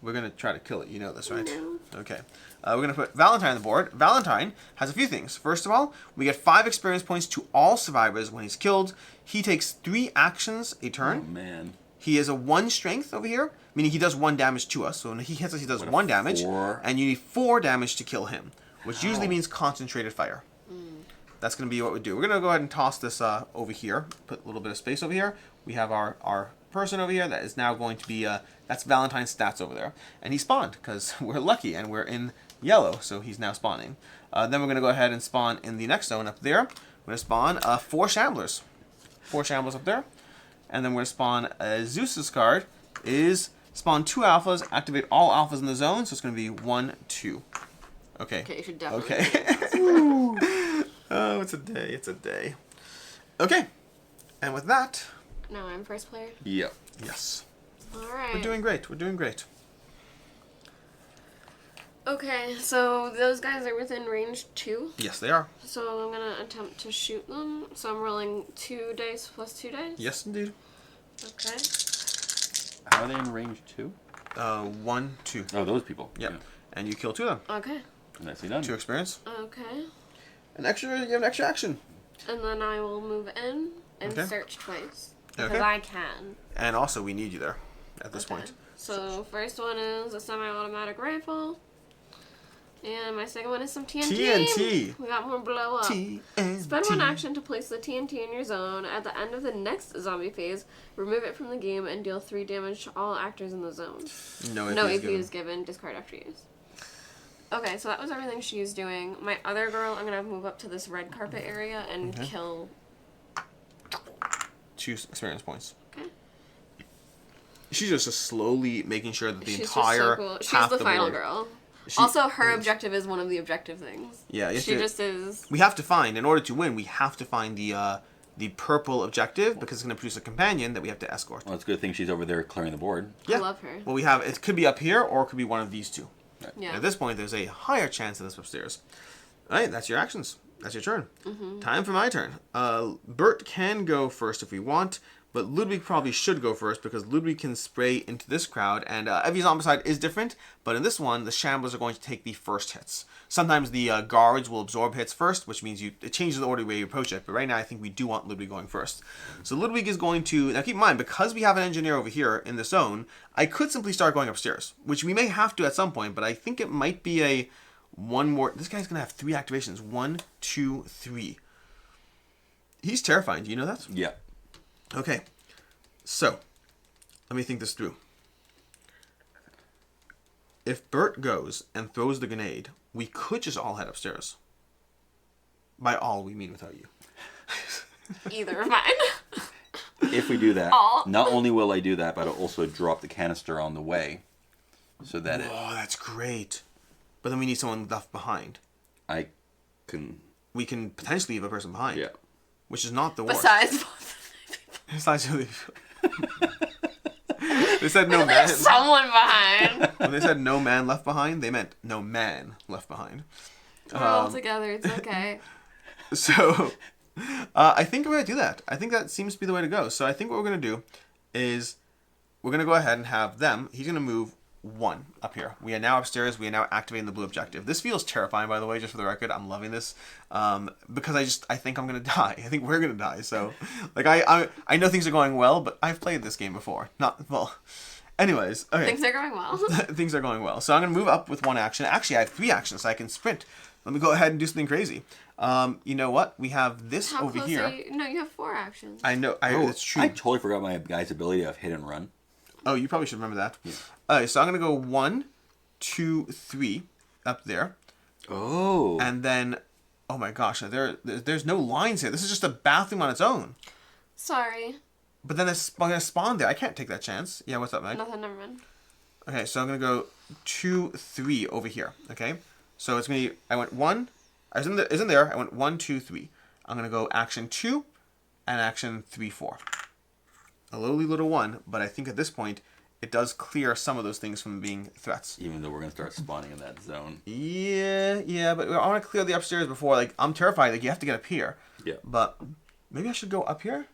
we're going to try to kill it. You know this, right? No. Okay. We're going to put Valentine on the board. Valentine has a few things. First of all, we get 5 experience points to all survivors when he's killed. He takes 3 actions a turn. Oh, man. He has a 1 strength over here, meaning he does 1 damage to us. So when he hits us, he does 1 damage. 4. And you need 4 damage to kill him, which usually means concentrated fire. That's going to be what we do. We're going to go ahead and toss this over here. Put a little bit of space over here. We have our person over here that is now going to be... that's Valentine's stats over there. And he spawned because we're lucky and we're in yellow, so he's now spawning. Then we're going to go ahead and spawn in the next zone up there. We're going to spawn 4 Shamblers. 4 Shamblers up there. And then we're going to spawn Zeus's card is spawn 2 alphas, activate all alphas in the zone, so it's going to be 1, 2. Okay. Okay, you should definitely. Okay. Oh, it's a day. Okay. And with that... No, I'm first player? Yep. Yes. Alright. We're doing great. Okay, so those guys are within range 2. Yes, they are. So I'm gonna attempt to shoot them. So I'm rolling 2 dice plus 2 dice. Yes, indeed. Okay. How are they in range 2? 1, 2. Oh, those people. Yep. Yeah. And you kill 2 of them. Okay. Nicely done. 2 experience. Okay. You have an extra action. And then I will move in and search twice. Because I can. And also, we need you there at this point. So, first one is a semi-automatic rifle. And my second one is some TNT. TNT. We got more blow up. TNT. Spend 1 action to place the TNT in your zone. At the end of the next zombie phase, remove it from the game and deal 3 damage to all actors in the zone. No AP is given. Discard after use. Okay, so that was everything she's doing. My other girl, I'm going to move up to this red carpet area and kill... 2 experience points. Okay. She's just slowly making sure that the She's entire just so cool. She's the final board. girl. Also, her objective is one of the objective things. Yeah, she just is. We have to find, in order to win, we have to find the purple objective because it's going to produce a companion that we have to escort. Well, it's a good thing she's over there clearing the board. Yeah. I love her. Well, it could be up here or it could be one of these 2. Right. Yeah. At this point, there's a higher chance of this upstairs. All right, that's your actions. That's your turn. Mm-hmm. Time for my turn. Bert can go first if we want, but Ludwig probably should go first because Ludwig can spray into this crowd, and every Zombicide is different, but in this one, the Shamblers are going to take the first hits. Sometimes the guards will absorb hits first, which means it changes the order way you approach it, but right now I think we do want Ludwig going first. So Ludwig is going to, now keep in mind, because we have an engineer over here in the zone, I could simply start going upstairs, which we may have to at some point, but I think it might be one more, this guy's going to have 3 activations. 1, 2, 3. He's terrifying, do you know that? Yeah. Okay, so let me think this through. If Bert goes and throws the grenade, we could just all head upstairs. By all, we mean without you. Either of mine. If we do that, not only will I do that, but I'll also drop the canister on the way, so that Oh, that's great. But then we need someone left behind. We can potentially leave a person behind. Yeah. Which is not the worst. Besides Besides who they said no man. Someone behind. When they said no man left behind, they meant no man left behind. We're all together. It's okay. So, I think we're going to do that. I think that seems to be the way to go. So I think what we're going to do is we're going to go ahead and have them. He's going to move 1 up here. We are now upstairs. We are now activating the blue objective. This feels terrifying, by the way, just for the record. I'm loving this because I think I'm going to die. I think we're going to die. So, like, I know things are going well, but I've played this game before. Not, well, anyways. Okay. Things are going well. Things are going well. So I'm going to move up with 1 action. Actually, I have 3 actions, so I can sprint. Let me go ahead and do something crazy. You know what? We have this How over close here. are you? No, you have 4 actions. I know. It's true. I totally forgot my guy's ability of hit and run. Oh, you probably should remember that. Yeah. Alright, so I'm going to go 1, 2, 3 up there. Oh. And then, oh my gosh, there's no lines here. This is just a bathroom on its own. Sorry. But then it's going to spawn there. I can't take that chance. Yeah, what's up, Meg? Nothing, never mind. Okay, so I'm going to go 2, 3 over here. Okay? So it's going to be, I went 1, I was in there, I went 1, 2, 3. I'm going to go action 2 and action 3, 4. A lowly little 1, but I think at this point, it does clear some of those things from being threats. Even though we're going to start spawning in that zone. Yeah, but I want to clear the upstairs before, like, I'm terrified, like, you have to get up here. Yeah. But maybe I should go up here?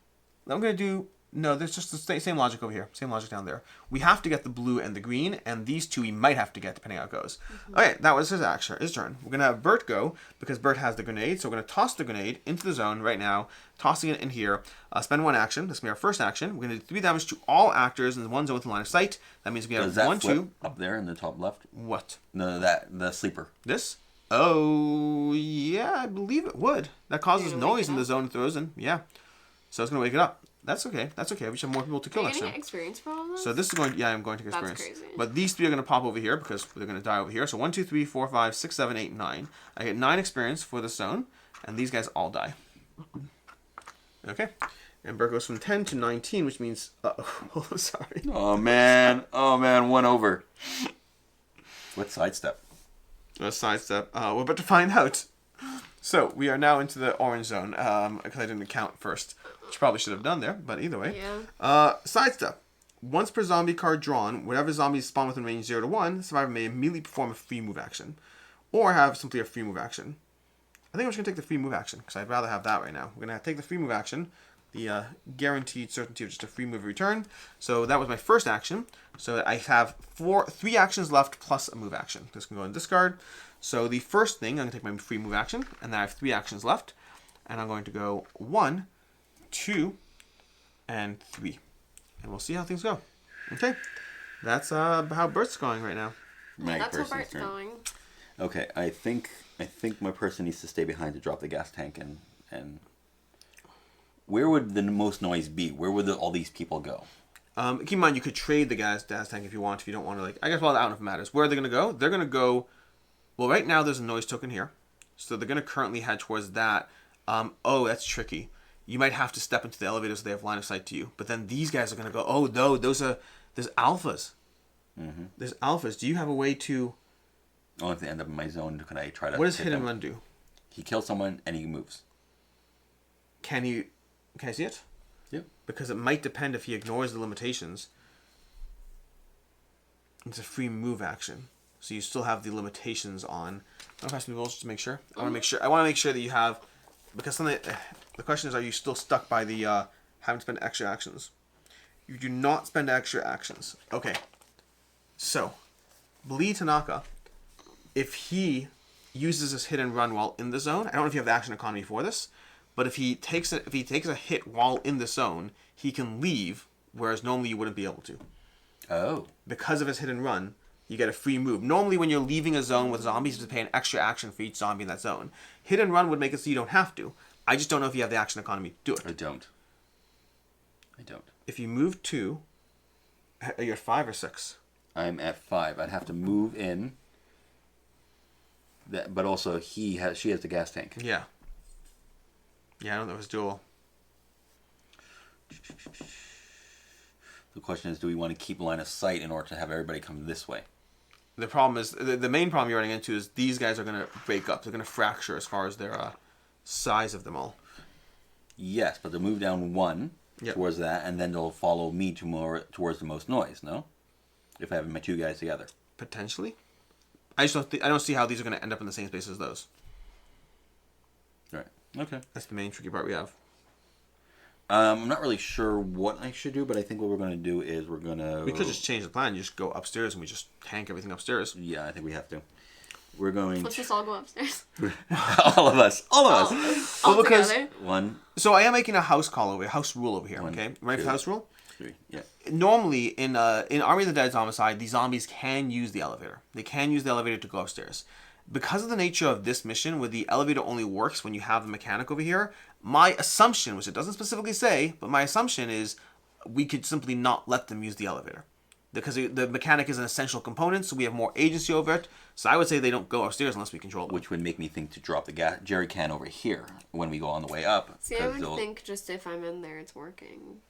I'm going to do, no, there's just the same logic over here, same logic down there. We have to get the blue and the green, and these 2 we might have to get, depending how it goes. Okay, that was his turn. We're going to have Bert go, because Bert has the grenade, so we're going to toss the grenade into the zone right now, tossing it in here. Spend 1 action. This will be our first action. We're going to do 3 damage to all actors in the 1 zone within line of sight. That means we have Does that 1, 2. up there in the top left? What? No, the sleeper. This? Oh, yeah, I believe it would. That causes noise in the zone it throws in. Yeah. So it's going to wake it up. That's okay. That's okay. We should have more people to kill next Are you time. getting experience for all of this? So this is going. Yeah, I'm going to get experience. That's crazy. But these 3 are going to pop over here because they're going to die over here. So 1, 2, 3, 4, 5, 6, 7, 8, 9. I get 9 experience for the zone, and these guys all die. Okay. And Bert goes from 10 to 19, which means. Oh, sorry. Oh man. 1 over. What sidestep? A sidestep. We're about to find out. So we are now into the orange zone because I didn't count first, which probably should have done there, but either way. Yeah. Sidestep. Once per zombie card drawn, whenever zombies spawn within range 0 to 1, the survivor may immediately perform a free move action. Or have simply a free move action. I think I'm just going to take the free move action, because I'd rather have that right now. We're going to take the free move action, the guaranteed certainty of just a free move return. So that was my first action. So I have 3 actions left plus a move action. This can go in discard. So the first thing, I'm going to take my free move action, and then I have 3 actions left. And I'm going to go 1, 2, and 3. And we'll see how things go. Okay. That's how Bert's going right now. That's how Bert's going. Okay, I think my person needs to stay behind to drop the gas tank and where would the most noise be? Where would all these people go? Keep in mind you could trade the gas tank if you want. If you don't want to, I guess, well, I don't know if it matters. Where are they going to go? They're going to go. Well, right now there's a noise token here, so they're going to currently head towards that. Oh, that's tricky. You might have to step into the elevator so they have line of sight to you. But then these guys are going to go. Oh no, there's alphas. Mm-hmm. There's alphas. Do you have a way to? Oh, if they end up in my zone, can I try to... What does hit and run do? He kills someone and he moves. Can I see it? Yep. Because it might depend if he ignores the limitations. It's a free move action. So you still have the limitations on... I'll pass me the rules just to make sure. I want to make sure that you have... Because something, the question is, are you still stuck by the having to spend extra actions? You do not spend extra actions. Okay. So, Bleed Tanaka... If he uses his hit and run while in the zone, I don't know if you have the action economy for this, but if he takes a hit while in the zone, he can leave, whereas normally you wouldn't be able to. Oh. Because of his hit and run, you get a free move. Normally when you're leaving a zone with zombies, you have to pay an extra action for each zombie in that zone. Hit and run would make it so you don't have to. I just don't know if you have the action economy to do it. I don't. If you move 2, are you at 5 or 6? I'm at 5. I'd have to move in. But also, she has the gas tank. Yeah. Yeah, I don't know if it's dual. The question is, do we want to keep line of sight in order to have everybody come this way? The problem is, the main problem you're running into is these guys are going to break up. They're going to fracture as far as their size of them all. Yes, but they'll move down 1 towards that, and then they'll follow me towards the most noise, no? If I have my 2 guys together. Potentially. I don't see how these are going to end up in the same space as those. Right. Okay. That's the main tricky part we have. I'm not really sure what I should do, but I think what we're going to do is we're going to... We could just change the plan. You just go upstairs and we just tank everything upstairs. Yeah, I think we have to. We're going... Let's just all go upstairs. All of us. All because together. 1. So I am making a house rule over here, 1, okay? Ready for the house rule? 3. Yeah. Normally, in Army of the Dead Zombicide, the zombies can use the elevator. They can use the elevator to go upstairs. Because of the nature of this mission, where the elevator only works when you have the mechanic over here, my assumption, which it doesn't specifically say, but my assumption is we could simply not let them use the elevator. Because the mechanic is an essential component, so we have more agency over it. So I would say they don't go upstairs unless we control them. Which would make me think to drop the jerry can over here when we go on the way up. See, I would think just if I'm in there, it's working.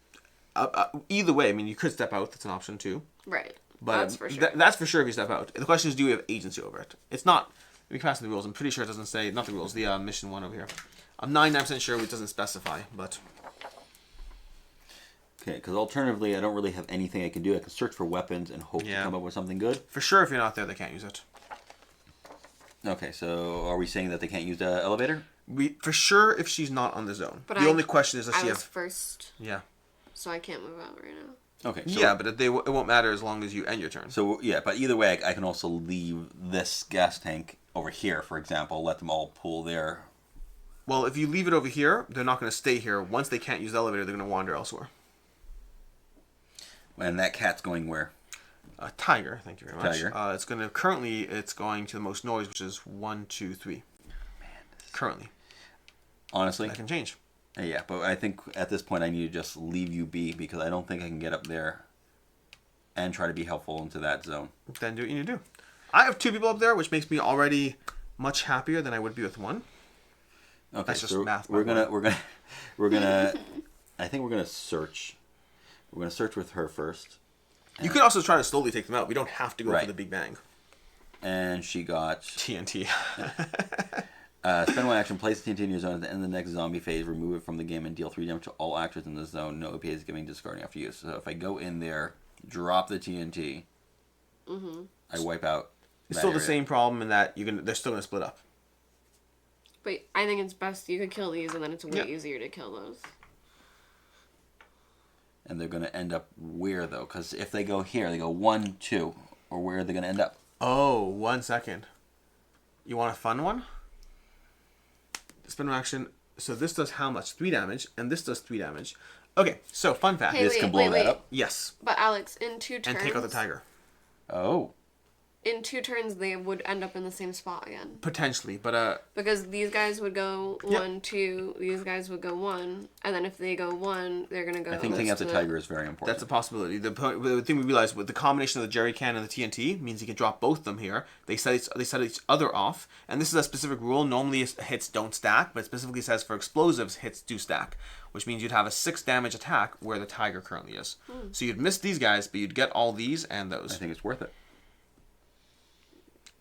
Either way, I mean, you could step out. That's an option too. Right. But that's for sure. That's for sure if you step out. The question is, do we have agency over it? It's not. We can pass the rules. I'm pretty sure it doesn't say, not the rules, the mission 1 over here. I'm 99% sure it doesn't specify, but... Okay, because alternatively, I don't really have anything I can do. I can search for weapons and hope to come up with something good. For sure, if you're not there, they can't use it. Okay, so are we saying that they can't use the elevator? For sure, if she's not on the zone. But the only question is, does she have... first. Yeah. So I can't move out right now. Okay. So, yeah, but it won't matter as long as you end your turn. So, yeah, but either way, I can also leave this gas tank over here, for example, let them all pull there. Well, if you leave it over here, they're not going to stay here. Once they can't use the elevator, they're going to wander elsewhere. And that cat's going where? Tiger, thank you very much. Tiger. It's going to the most noise, which is 1, 2, 3. Man, currently. Honestly? That can change. Yeah, but I think at this point I need to just leave you be because I don't think I can get up there and try to be helpful into that zone. Then do what you need to do. I have 2 people up there, which makes me already much happier than I would be with 1. Okay, that's just so math. We're gonna. I think we're gonna search. We're gonna search with her first. You could also try to slowly take them out. We don't have to go for the Big Bang. And she got TNT. Spend 1 action, place the TNT in your zone at the end of the next zombie phase, remove it from the game, and deal 3 damage to all actors in the zone. No OPA is giving discarding after use. So if I go in there, drop the TNT. I wipe out. It's still the same problem in that they're still gonna split up. But I think it's best you could kill these, and then it's way easier to kill those. And they're gonna end up where though? Because if they go here, they go 1, 2, or where are they gonna end up? Oh, 1 second. You want a fun one? Spin action. So this does how much? 3 damage, and this does 3 damage. Okay, so fun fact. Hey, This can blow that up. Yes. But Alex, in 2 turns... And take out the tiger. Oh. In 2 turns, they would end up in the same spot again. Potentially, but Because these guys would go 1, 2, these guys would go 1, and then if they go 1, they're gonna go... I think taking out the tiger is very important. That's a possibility. The thing we realized with the combination of the jerry can and the TNT means you can drop both of them here. They set each other off, and this is a specific rule. Normally hits don't stack, but it specifically says for explosives, hits do stack, which means you'd have a 6 damage attack where the tiger currently is. So you'd miss these guys, but you'd get all these and those. I think it's worth it.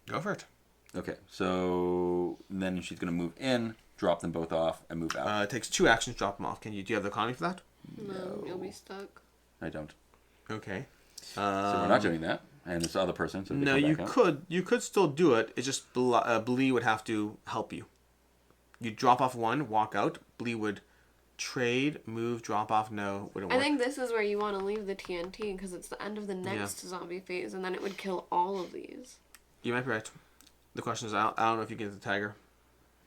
Go for it. Okay, so then she's going to move in, drop them both off, and move out. It takes 2 actions to drop them off. Do you have the economy for that? No, you'll be stuck. I don't. Okay. So we're not doing that. And this other person. So No, you could still do it. It's just Blee would have to help you. You drop off 1, walk out. Blee would trade, move, drop off. No, wouldn't work. I think this is where you want to leave the TNT because it's the end of the next zombie phase, and then it would kill all of these. You might be right. The question is, I don't know if you get the tiger.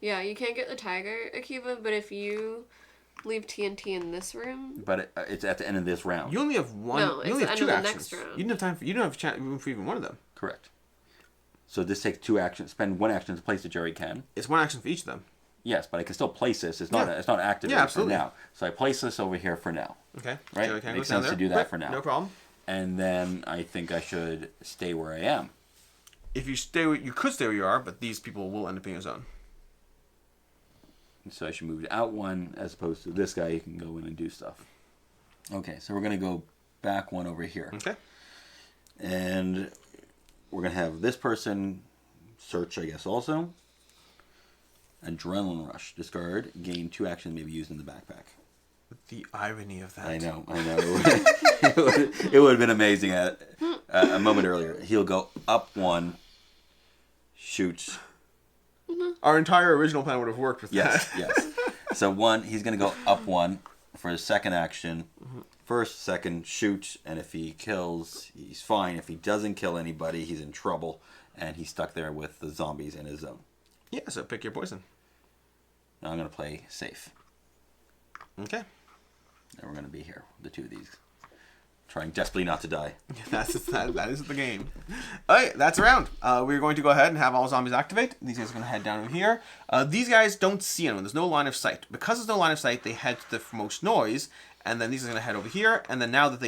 Yeah, you can't get the tiger, Akiva, but if you leave TNT in this room... But it's at the end of this round. You only have one. No, you only have 2 actions. Next round. You didn't have time. You don't have room for even one of them. Correct. So this takes 2 actions. Spend 1 action to place the jerry can. It's 1 action for each of them. Yes, but I can still place this. It's not. It's not activated for now. So I place this over here for now. Okay. Right. Jerry can Makes goes down sense to there. do that for now. No problem. And then I think I should stay where I am. If you stay, you could stay where you are, but these people will end up in your zone. So I should move out 1 as opposed to this guy. He can go in and do stuff. Okay, so we're gonna go back 1 over here. Okay. And we're gonna have this person search, I guess, also. Adrenaline rush. Discard. Gain 2 actions. Maybe used in the backpack. The irony of that. I know. It would have been amazing at a moment earlier. He'll go up 1, shoot. Our entire original plan would have worked with that. Yes. So 1, he's going to go up 1 for his second action. First, second, shoot, and if he kills, he's fine. If he doesn't kill anybody, he's in trouble, and he's stuck there with the zombies in his zone. Yeah, so pick your poison. Now I'm going to play safe. Okay. And we're going to be here, the 2 of these. Trying desperately not to die. That is the game. Alright, that's a round. We're going to go ahead and have all zombies activate. These guys are going to head down over here. These guys don't see anyone. There's no line of sight. Because there's no line of sight, they head to the most noise, and then these are going to head over here. And then now that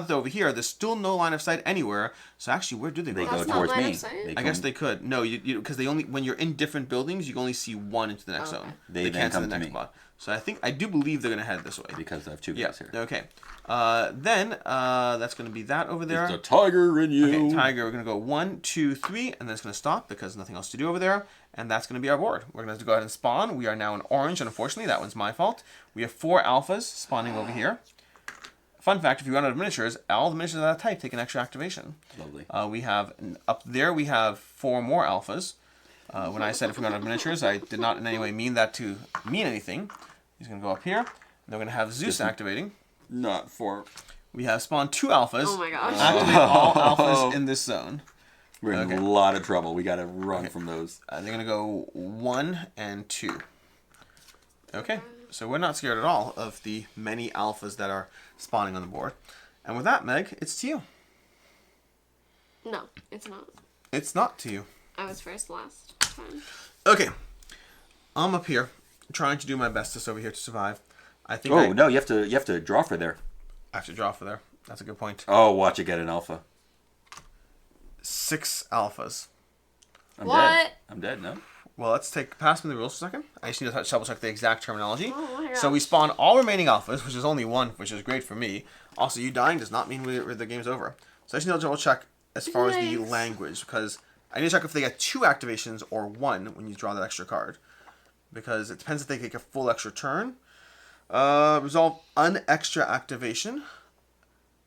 they're over here, there's still no line of sight anywhere. So actually, where do they go? They go towards me. I guess they could. No, because they only when you're in different buildings, you can only see 1 into the next zone. They can't see the next spot. So I do believe they're going to head this way. Because I have 2 guys here. Okay. Then that's going to be that over there. It's a tiger in you. Okay, tiger. We're going to go 1, 2, 3, and then it's going to stop because nothing else to do over there. And that's going to be our board. We're going to have to go ahead and spawn. We are now in orange, unfortunately. That one's my fault. We have 4 alphas spawning over here. Fun fact, if you run out of miniatures, all the miniatures of that type take an extra activation. Lovely. We have, up there, we have 4 more alphas. When I said if we run out of miniatures, I did not in any way mean that to mean anything. He's going to go up here. And they're going to have Zeus activating. Not 4. We have spawned 2 alphas. Oh my gosh. Activate all alphas in this zone. We're in a lot of trouble. We got to run from those. They're going to go 1 and 2. Okay. So we're not scared at all of the many alphas that are spawning on the board. And with that, Meg, it's to you. No, it's not. It's not to you. I was first last time. Okay. I'm up here, trying to do my bestest over here to survive. I think. No, you have to draw for there. I have to draw for there. That's a good point. Oh, watch it get an alpha. 6 alphas. I'm dead. No. Well, let's pass me the rules for a second. I just need to double check the exact terminology. Oh my gosh. So we spawn all remaining alphas, which is only 1, which is great for me. Also, you dying does not mean the game's over. So I just need to double check as far as the language, because I need to check if they get 2 activations or 1 when you draw that extra card. Because it depends if they take a full extra turn. Resolve an extra activation.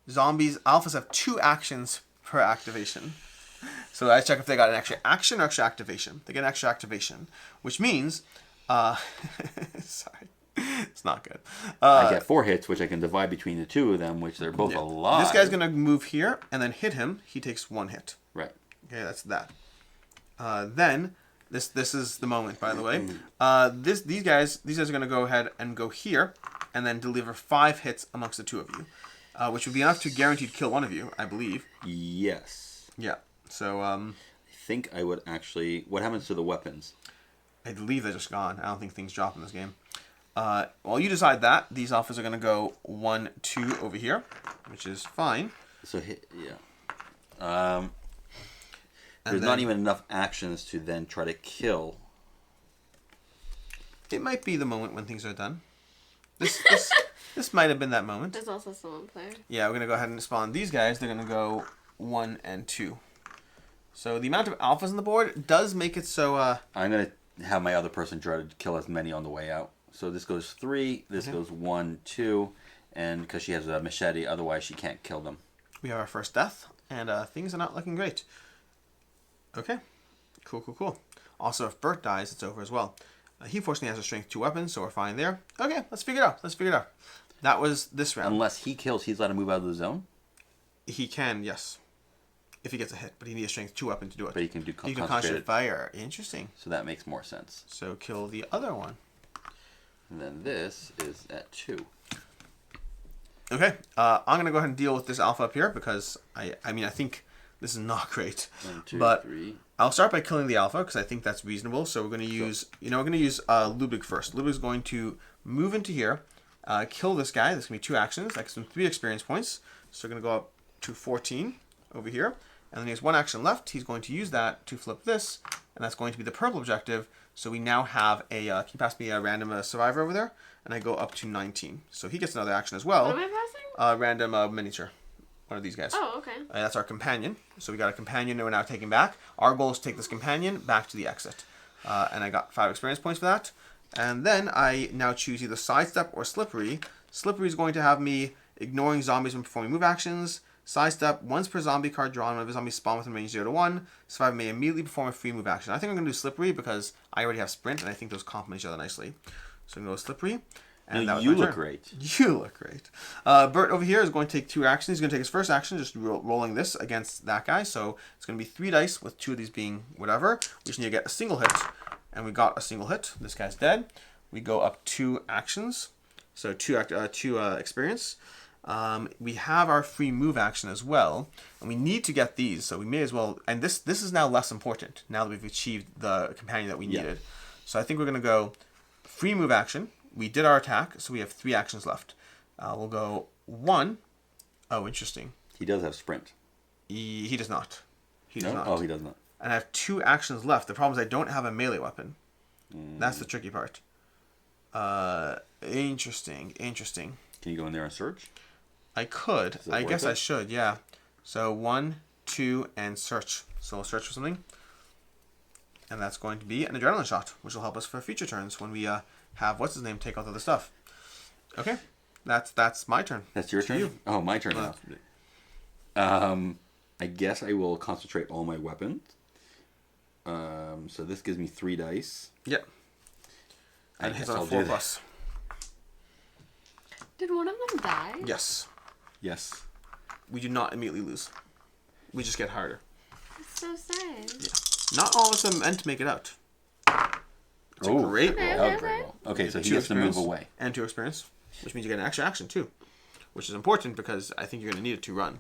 alphas have 2 actions per activation. So I check if they got an extra action or extra activation. They get an extra activation, which means, sorry, it's not good. I get 4 hits, which I can divide between the 2 of them, which they're both alive. This guy's gonna move here and then hit him. He takes 1 hit. Right. Okay, that's that. Then this is the moment, by the way. These guys are gonna go ahead and go here, and then deliver 5 hits amongst the 2 of you, which would be enough to guaranteed kill one of you, I believe. Yes. Yeah. So I think I would actually. What happens to the weapons? I believe they're just gone. I don't think things drop in this game. While you decide that, these alphas are gonna go 1, 2 over here, which is fine. So yeah. There's not even enough actions to then try to kill. It might be the moment when things are done. This might have been that moment. There's also someone player. Yeah, we're gonna go ahead and spawn these guys. They're gonna go 1 and 2. So the amount of alphas on the board does make it so. I'm gonna have my other person try to kill as many on the way out. So this goes 3. This goes 1, 2, and because she has a machete, otherwise she can't kill them. We have our first death, and things are not looking great. Okay, cool. Also, if Bert dies, it's over as well. He fortunately has a strength 2 weapon, so we're fine there. Okay, let's figure it out. That was this round. Unless he kills, he's allowed to move out of the zone? He can, yes. If he gets a hit, but he needs a strength 2 weapon to do it. But he can do concentrated fire. Interesting. So that makes more sense. So kill the other one. And then this is at 2. Okay, I'm going to go ahead and deal with this alpha up here because I think this is not great. 1, 2, but 3. I'll start by killing the alpha because I think that's reasonable. So we're going to use, Ludwig first. Ludwig's going to move into here, kill this guy. There's going to be 2 actions. That gives him 3 experience points. So we're going to go up to 14 over here. And then he has 1 action left. He's going to use that to flip this. And that's going to be the purple objective. So we now have a, can you pass me a random survivor over there? And I go up to 19. So he gets another action as well. What am I passing? Random miniature. One of these guys. Oh, okay. That's our companion. So we got a companion that we're now taking back. Our goal is to take this companion back to the exit. And I got 5 experience points for that. And then I now choose either sidestep or slippery. Slippery is going to have me ignoring zombies when performing move actions. Sidestep, once per zombie card drawn, whenever zombies spawn within range 0 to 1, survivor may immediately perform a free move action. I think I'm going to do slippery because I already have sprint, and I think those complement each other nicely. So I'm going to go slippery. And no, you look great. You look great. Bert over here is going to take 2 actions. He's going to take his first action, just rolling this against that guy. So it's going to be 3 dice, with 2 of these being whatever. We just need to get a single hit, and we got a single hit. This guy's dead. We go up 2 actions, so 2 experience. We have our free move action as well, and we need to get these, so we may as well. And this is now less important now that we've achieved the companion that we needed. So I think we're going to go free move action. We did our attack, so we have 3 actions left. We'll go 1. Oh, interesting. He does have sprint. He does not. He does not. Oh, he does not. And I have 2 actions left. The problem is I don't have a melee weapon. That's the tricky part. Interesting. Can you go in there and search? I could. I guess I should, yeah. So 1, 2, and search. So we'll search for something. And that's going to be an adrenaline shot, which will help us for future turns when we have what's his name take out the other stuff. Okay, that's my turn. That's your turn. You. Oh, my turn now. I guess I will concentrate all my weapons. So this gives me 3 dice. Yep. And hits on a 4 plus. Did one of them die? Yes. Yes. We do not immediately lose. We just get harder. That's so sad. Yeah. Not all of us are meant to make it out. It's a great roll. Okay, so he gets to move away. And 2 experience, which means you get an extra action too, which is important because I think you're going to need it to run.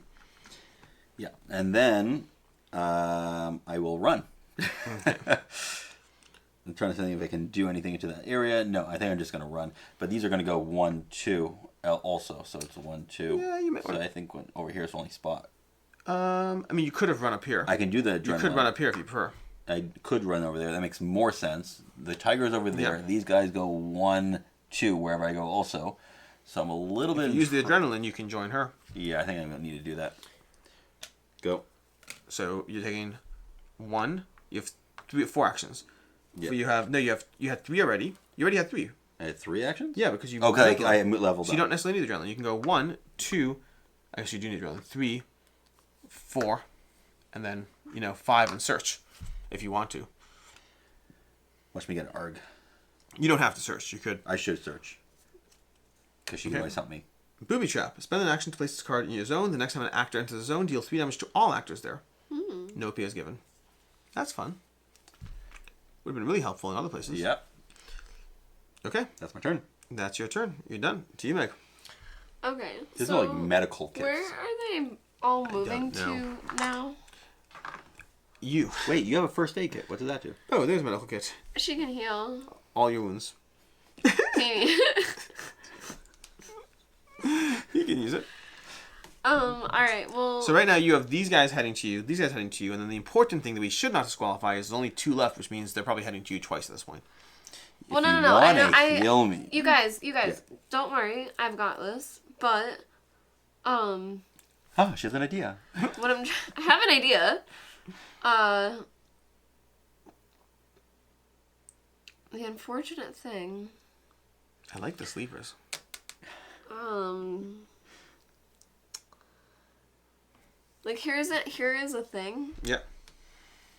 Yeah, and then I will run. I'm trying to think if I can do anything into that area. No, I think I'm just going to run. But these are going to go 1, 2 also, so it's 1, 2. Yeah, you might. So I think over here is the only spot. I mean, you could have run up here. I can do the adrenaline. You could run up here if you prefer. I could run over there. That makes more sense. The tiger's over there. Yeah. These guys go 1, 2 wherever I go also. So I'm a little bit... If you use the adrenaline, you can join her. Yeah, I think I'm going to need to do that. Go. So you're taking 1. You have 4 actions. Yeah. So you had 3 already. You already had 3. I had 3 actions? Yeah, because you... Okay, I leveled up. So you don't necessarily need the adrenaline. You can go 1, 2, I guess you do need to roll 3, 4, and then 5 and search, if you want to. Watch me get an ARG. You don't have to search. You could. I should search. Because she can always help me. Booby trap. Spend an action to place this card in your zone. The next time an actor enters the zone, deal 3 damage to all actors there. No AP is given. That's fun. Would have been really helpful in other places. Yep. Okay. That's my turn. That's your turn. You're done. To you, Meg. Okay. This is like medical kits. Where are they all moving to now? You. Wait, you have a first aid kit. What does that do? Oh, there's a medical kit. She can heal. All your wounds. You can use it. Alright, well... So right now you have these guys heading to you, these guys heading to you, and then the important thing that we should not disqualify is there's only 2 left, which means they're probably heading to you twice at this point. Well, no. Heal me. You guys, don't worry. I've got this. But, Oh, she has an idea. I have an idea. The unfortunate thing... I like the sleepers. Like, here is a thing. Yeah.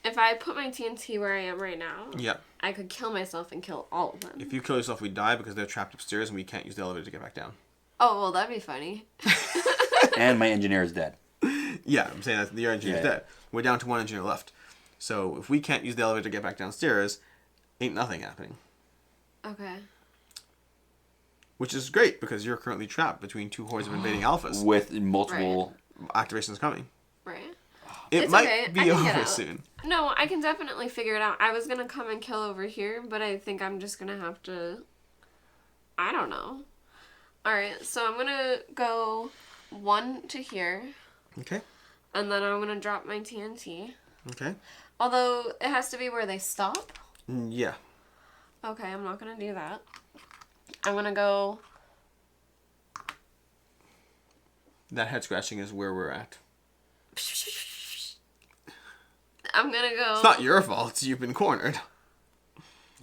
If I put my TNT where I am right now, Yeah. I could kill myself and kill all of them. If you kill yourself, we die because they're trapped upstairs and we can't use the elevator to get back down. Oh, well, that'd be funny. And my engineer is dead. Yeah, I'm saying that your engineer's dead. We're down to 1 engineer left. So if we can't use the elevator to get back downstairs, ain't nothing happening. Okay. Which is great because you're currently trapped between 2 hordes of invading alphas. With multiple... Activations coming. Right. It might be over soon. No, I can definitely figure it out. I was going to come and kill over here, but I think I'm just going to have to... I don't know. Alright, so I'm going to go 1 to here. Okay. And then I'm going to drop my TNT. Okay. Although, it has to be where they stop. Yeah. Okay, I'm not going to do that. I'm going to go... That head scratching is where we're at. I'm going to go... It's not your fault. You've been cornered.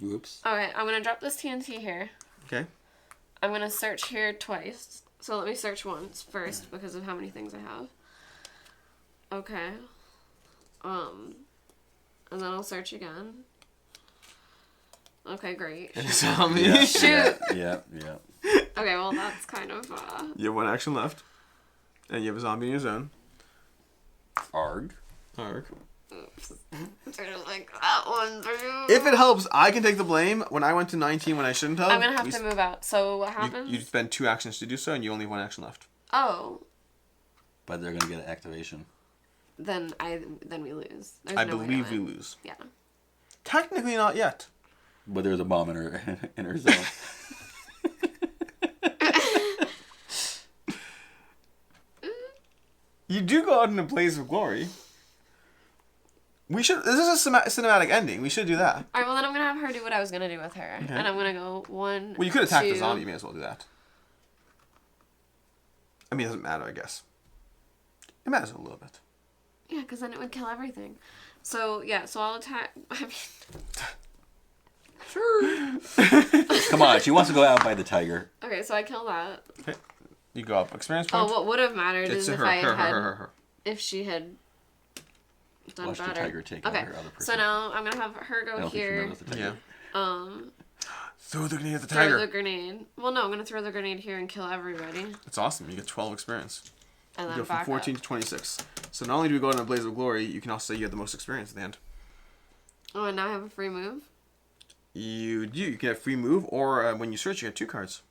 Oops. Okay, I'm going to drop this TNT here. Okay. I'm going to search here twice. So let me search once first because of how many things I have. Okay. And then I'll search again. Okay, great. Zombie. Shoot! Yeah. Okay, well that's kind of, You have 1 action left. And you have a zombie in your zone. ARG. Arg. Oops. Like that one through. If it helps, I can take the blame. When I went to 19 when I shouldn't have. I'm gonna have to move out. So what happens? You spend 2 actions to do so, and you only have 1 action left. Oh. But they're gonna get an activation. Then we lose. There's I no way believe to we win. lose. Yeah. Technically not yet. But there's a bomb in her zone. You do go out in a blaze of glory. We should. This is a cinematic ending. We should do that. All right. Well, then I'm gonna have her do what I was gonna do with her, Okay. and I'm gonna go 1. Well, you could attack 2. the zombie. You may as well do that. I mean, it doesn't matter, I guess. It matters a little bit. Yeah, because then it would kill everything. So yeah. So I'll attack. I mean. Sure. Come on, she wants to go out by the tiger. Okay, so I kill that. Okay. You go up experience point. Oh, what would have mattered is if I had, her. if she had done Watch better. the tiger take out Okay, her other person. so now I'm gonna have her I go don't think she here. knows the tiger. Yeah. Throw the grenade at the Throw tiger. the grenade. Well, no, I'm gonna throw the grenade here and kill everybody. That's awesome. You get 12 experience. And then You go from back 14 up. to 26. So not only do we go out in a blaze of glory, you can also say you had the most experience at the end. Oh, and now I have a free move. You do. You can have free move, or when you search, you get 2 cards.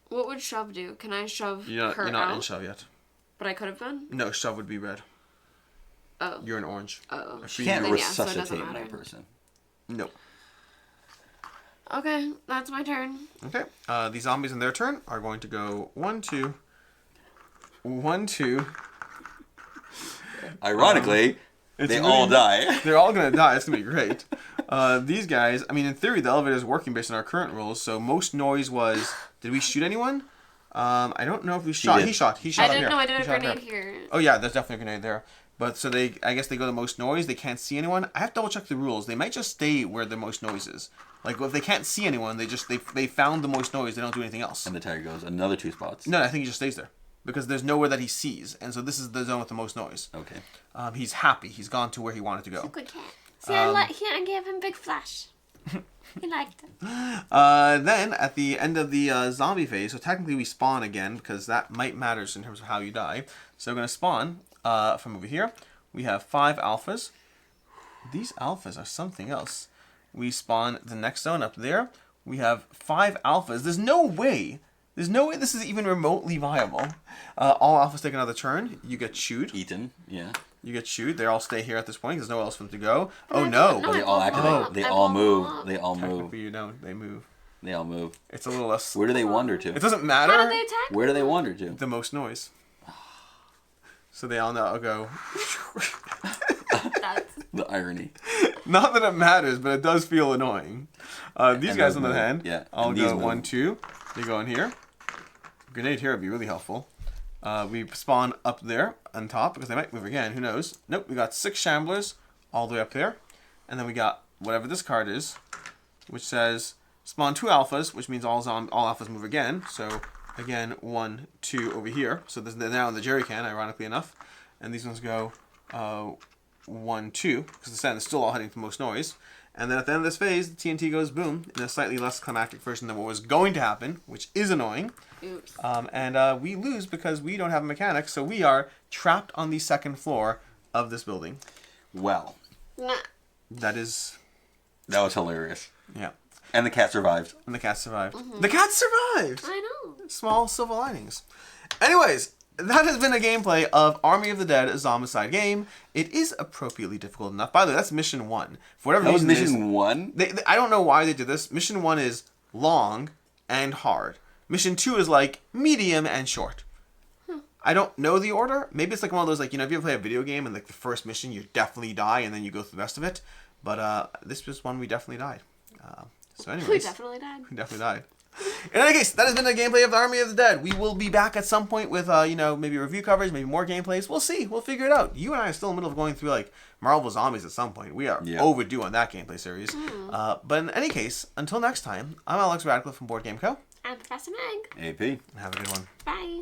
What would shove do? Can I shove You're her not out? in shove yet. But I could have been. No, shove would be red. Oh. You're in orange. Oh. A She free can't move. yeah, so it doesn't resuscitate matter. that person. No. Okay, that's my turn. Okay. The zombies in their turn are going to go 1, 2, 1, 2. Ironically, they really- all die. They're all gonna die. It's gonna be great. These guys. I mean, in theory, the elevator is working based on our current rules. So most noise was. Did we shoot anyone? I don't know if we shot. did. He shot. I up didn't here. know I did He a shot up grenade here. here. Oh yeah, there's definitely a grenade there. But so I guess they go the most noise. They can't see anyone. I have to double check the rules. They might just stay where the most noise is. Like if they can't see anyone, they found the most noise. They don't do anything else. And the tiger goes another 2 spots. No, I think he just stays there. because there's nowhere that he sees, and so this is the zone with the most noise. Okay. He's happy. He's gone to where he wanted to go. He's a good cat. See, I gave him Big Flash. He liked it. Then, at the end of the zombie phase, so technically we spawn again, because that might matter in terms of how you die. So we're going to spawn from over here. We have 5 alphas. These alphas are something else. We spawn the next zone up there. We have 5 alphas. There's no way this is even remotely viable. All alphas take another turn. You get chewed. Eaten, yeah. You get chewed. They all stay here at this point. There's nowhere else for them to go. Oh, no. They all activate. They all move. They all move. Technically, you don't. They move. They all move. It's a little less... Where do they wander to? It doesn't matter. How do they attack? Where do they wander to? The most noise. So they all now go... That's... The irony. Not that it matters, but it does feel annoying. These guys on the other hand, yeah. I'll go 1, 2. They go in here. Grenade here would be really helpful. We spawn up there on top because they might move again. Who knows? Nope. We got 6 Shamblers all the way up there, and then we got whatever this card is, which says spawn 2 alphas, which means all alphas move again. So again, 1, 2 over here. So they're now in the jerry can, ironically enough, and these ones go 1, 2 because the stand is still all heading to most noise. And then at the end of this phase, the TNT goes boom in a slightly less climactic version than what was going to happen, which is annoying. Oops. And we lose because we don't have a mechanic, so we are trapped on the 2nd floor of this building. Well. Nah. That was hilarious. Yeah. And the cat survived. And the cat survived. Mm-hmm. The cat survived! I know. Small silver linings. Anyways, that has been a gameplay of Army of the Dead Zombicide Game. It is appropriately difficult enough. By the way, that's Mission 1. For whatever reason, Mission 1? I don't know why they did this. Mission 1 is long and hard. Mission 2 is like medium and short. I don't know the order. Maybe it's like one of those, like, you know, if you ever play a video game and like the first mission you definitely die and then you go through the rest of it. But this was one we definitely died. So anyways. We definitely died. We definitely died. In any case, that has been a gameplay of the Army of the Dead. We will be back at some point with, you know, maybe review coverage, maybe more gameplays. We'll see. We'll figure it out. You and I are still in the middle of going through, like, Marvel Zombies at some point. We are overdue on that gameplay series. But in any case, until next time, I'm Alex Radcliffe from Board Game Co. I'm Professor Meg. AP. Have a good one. Bye.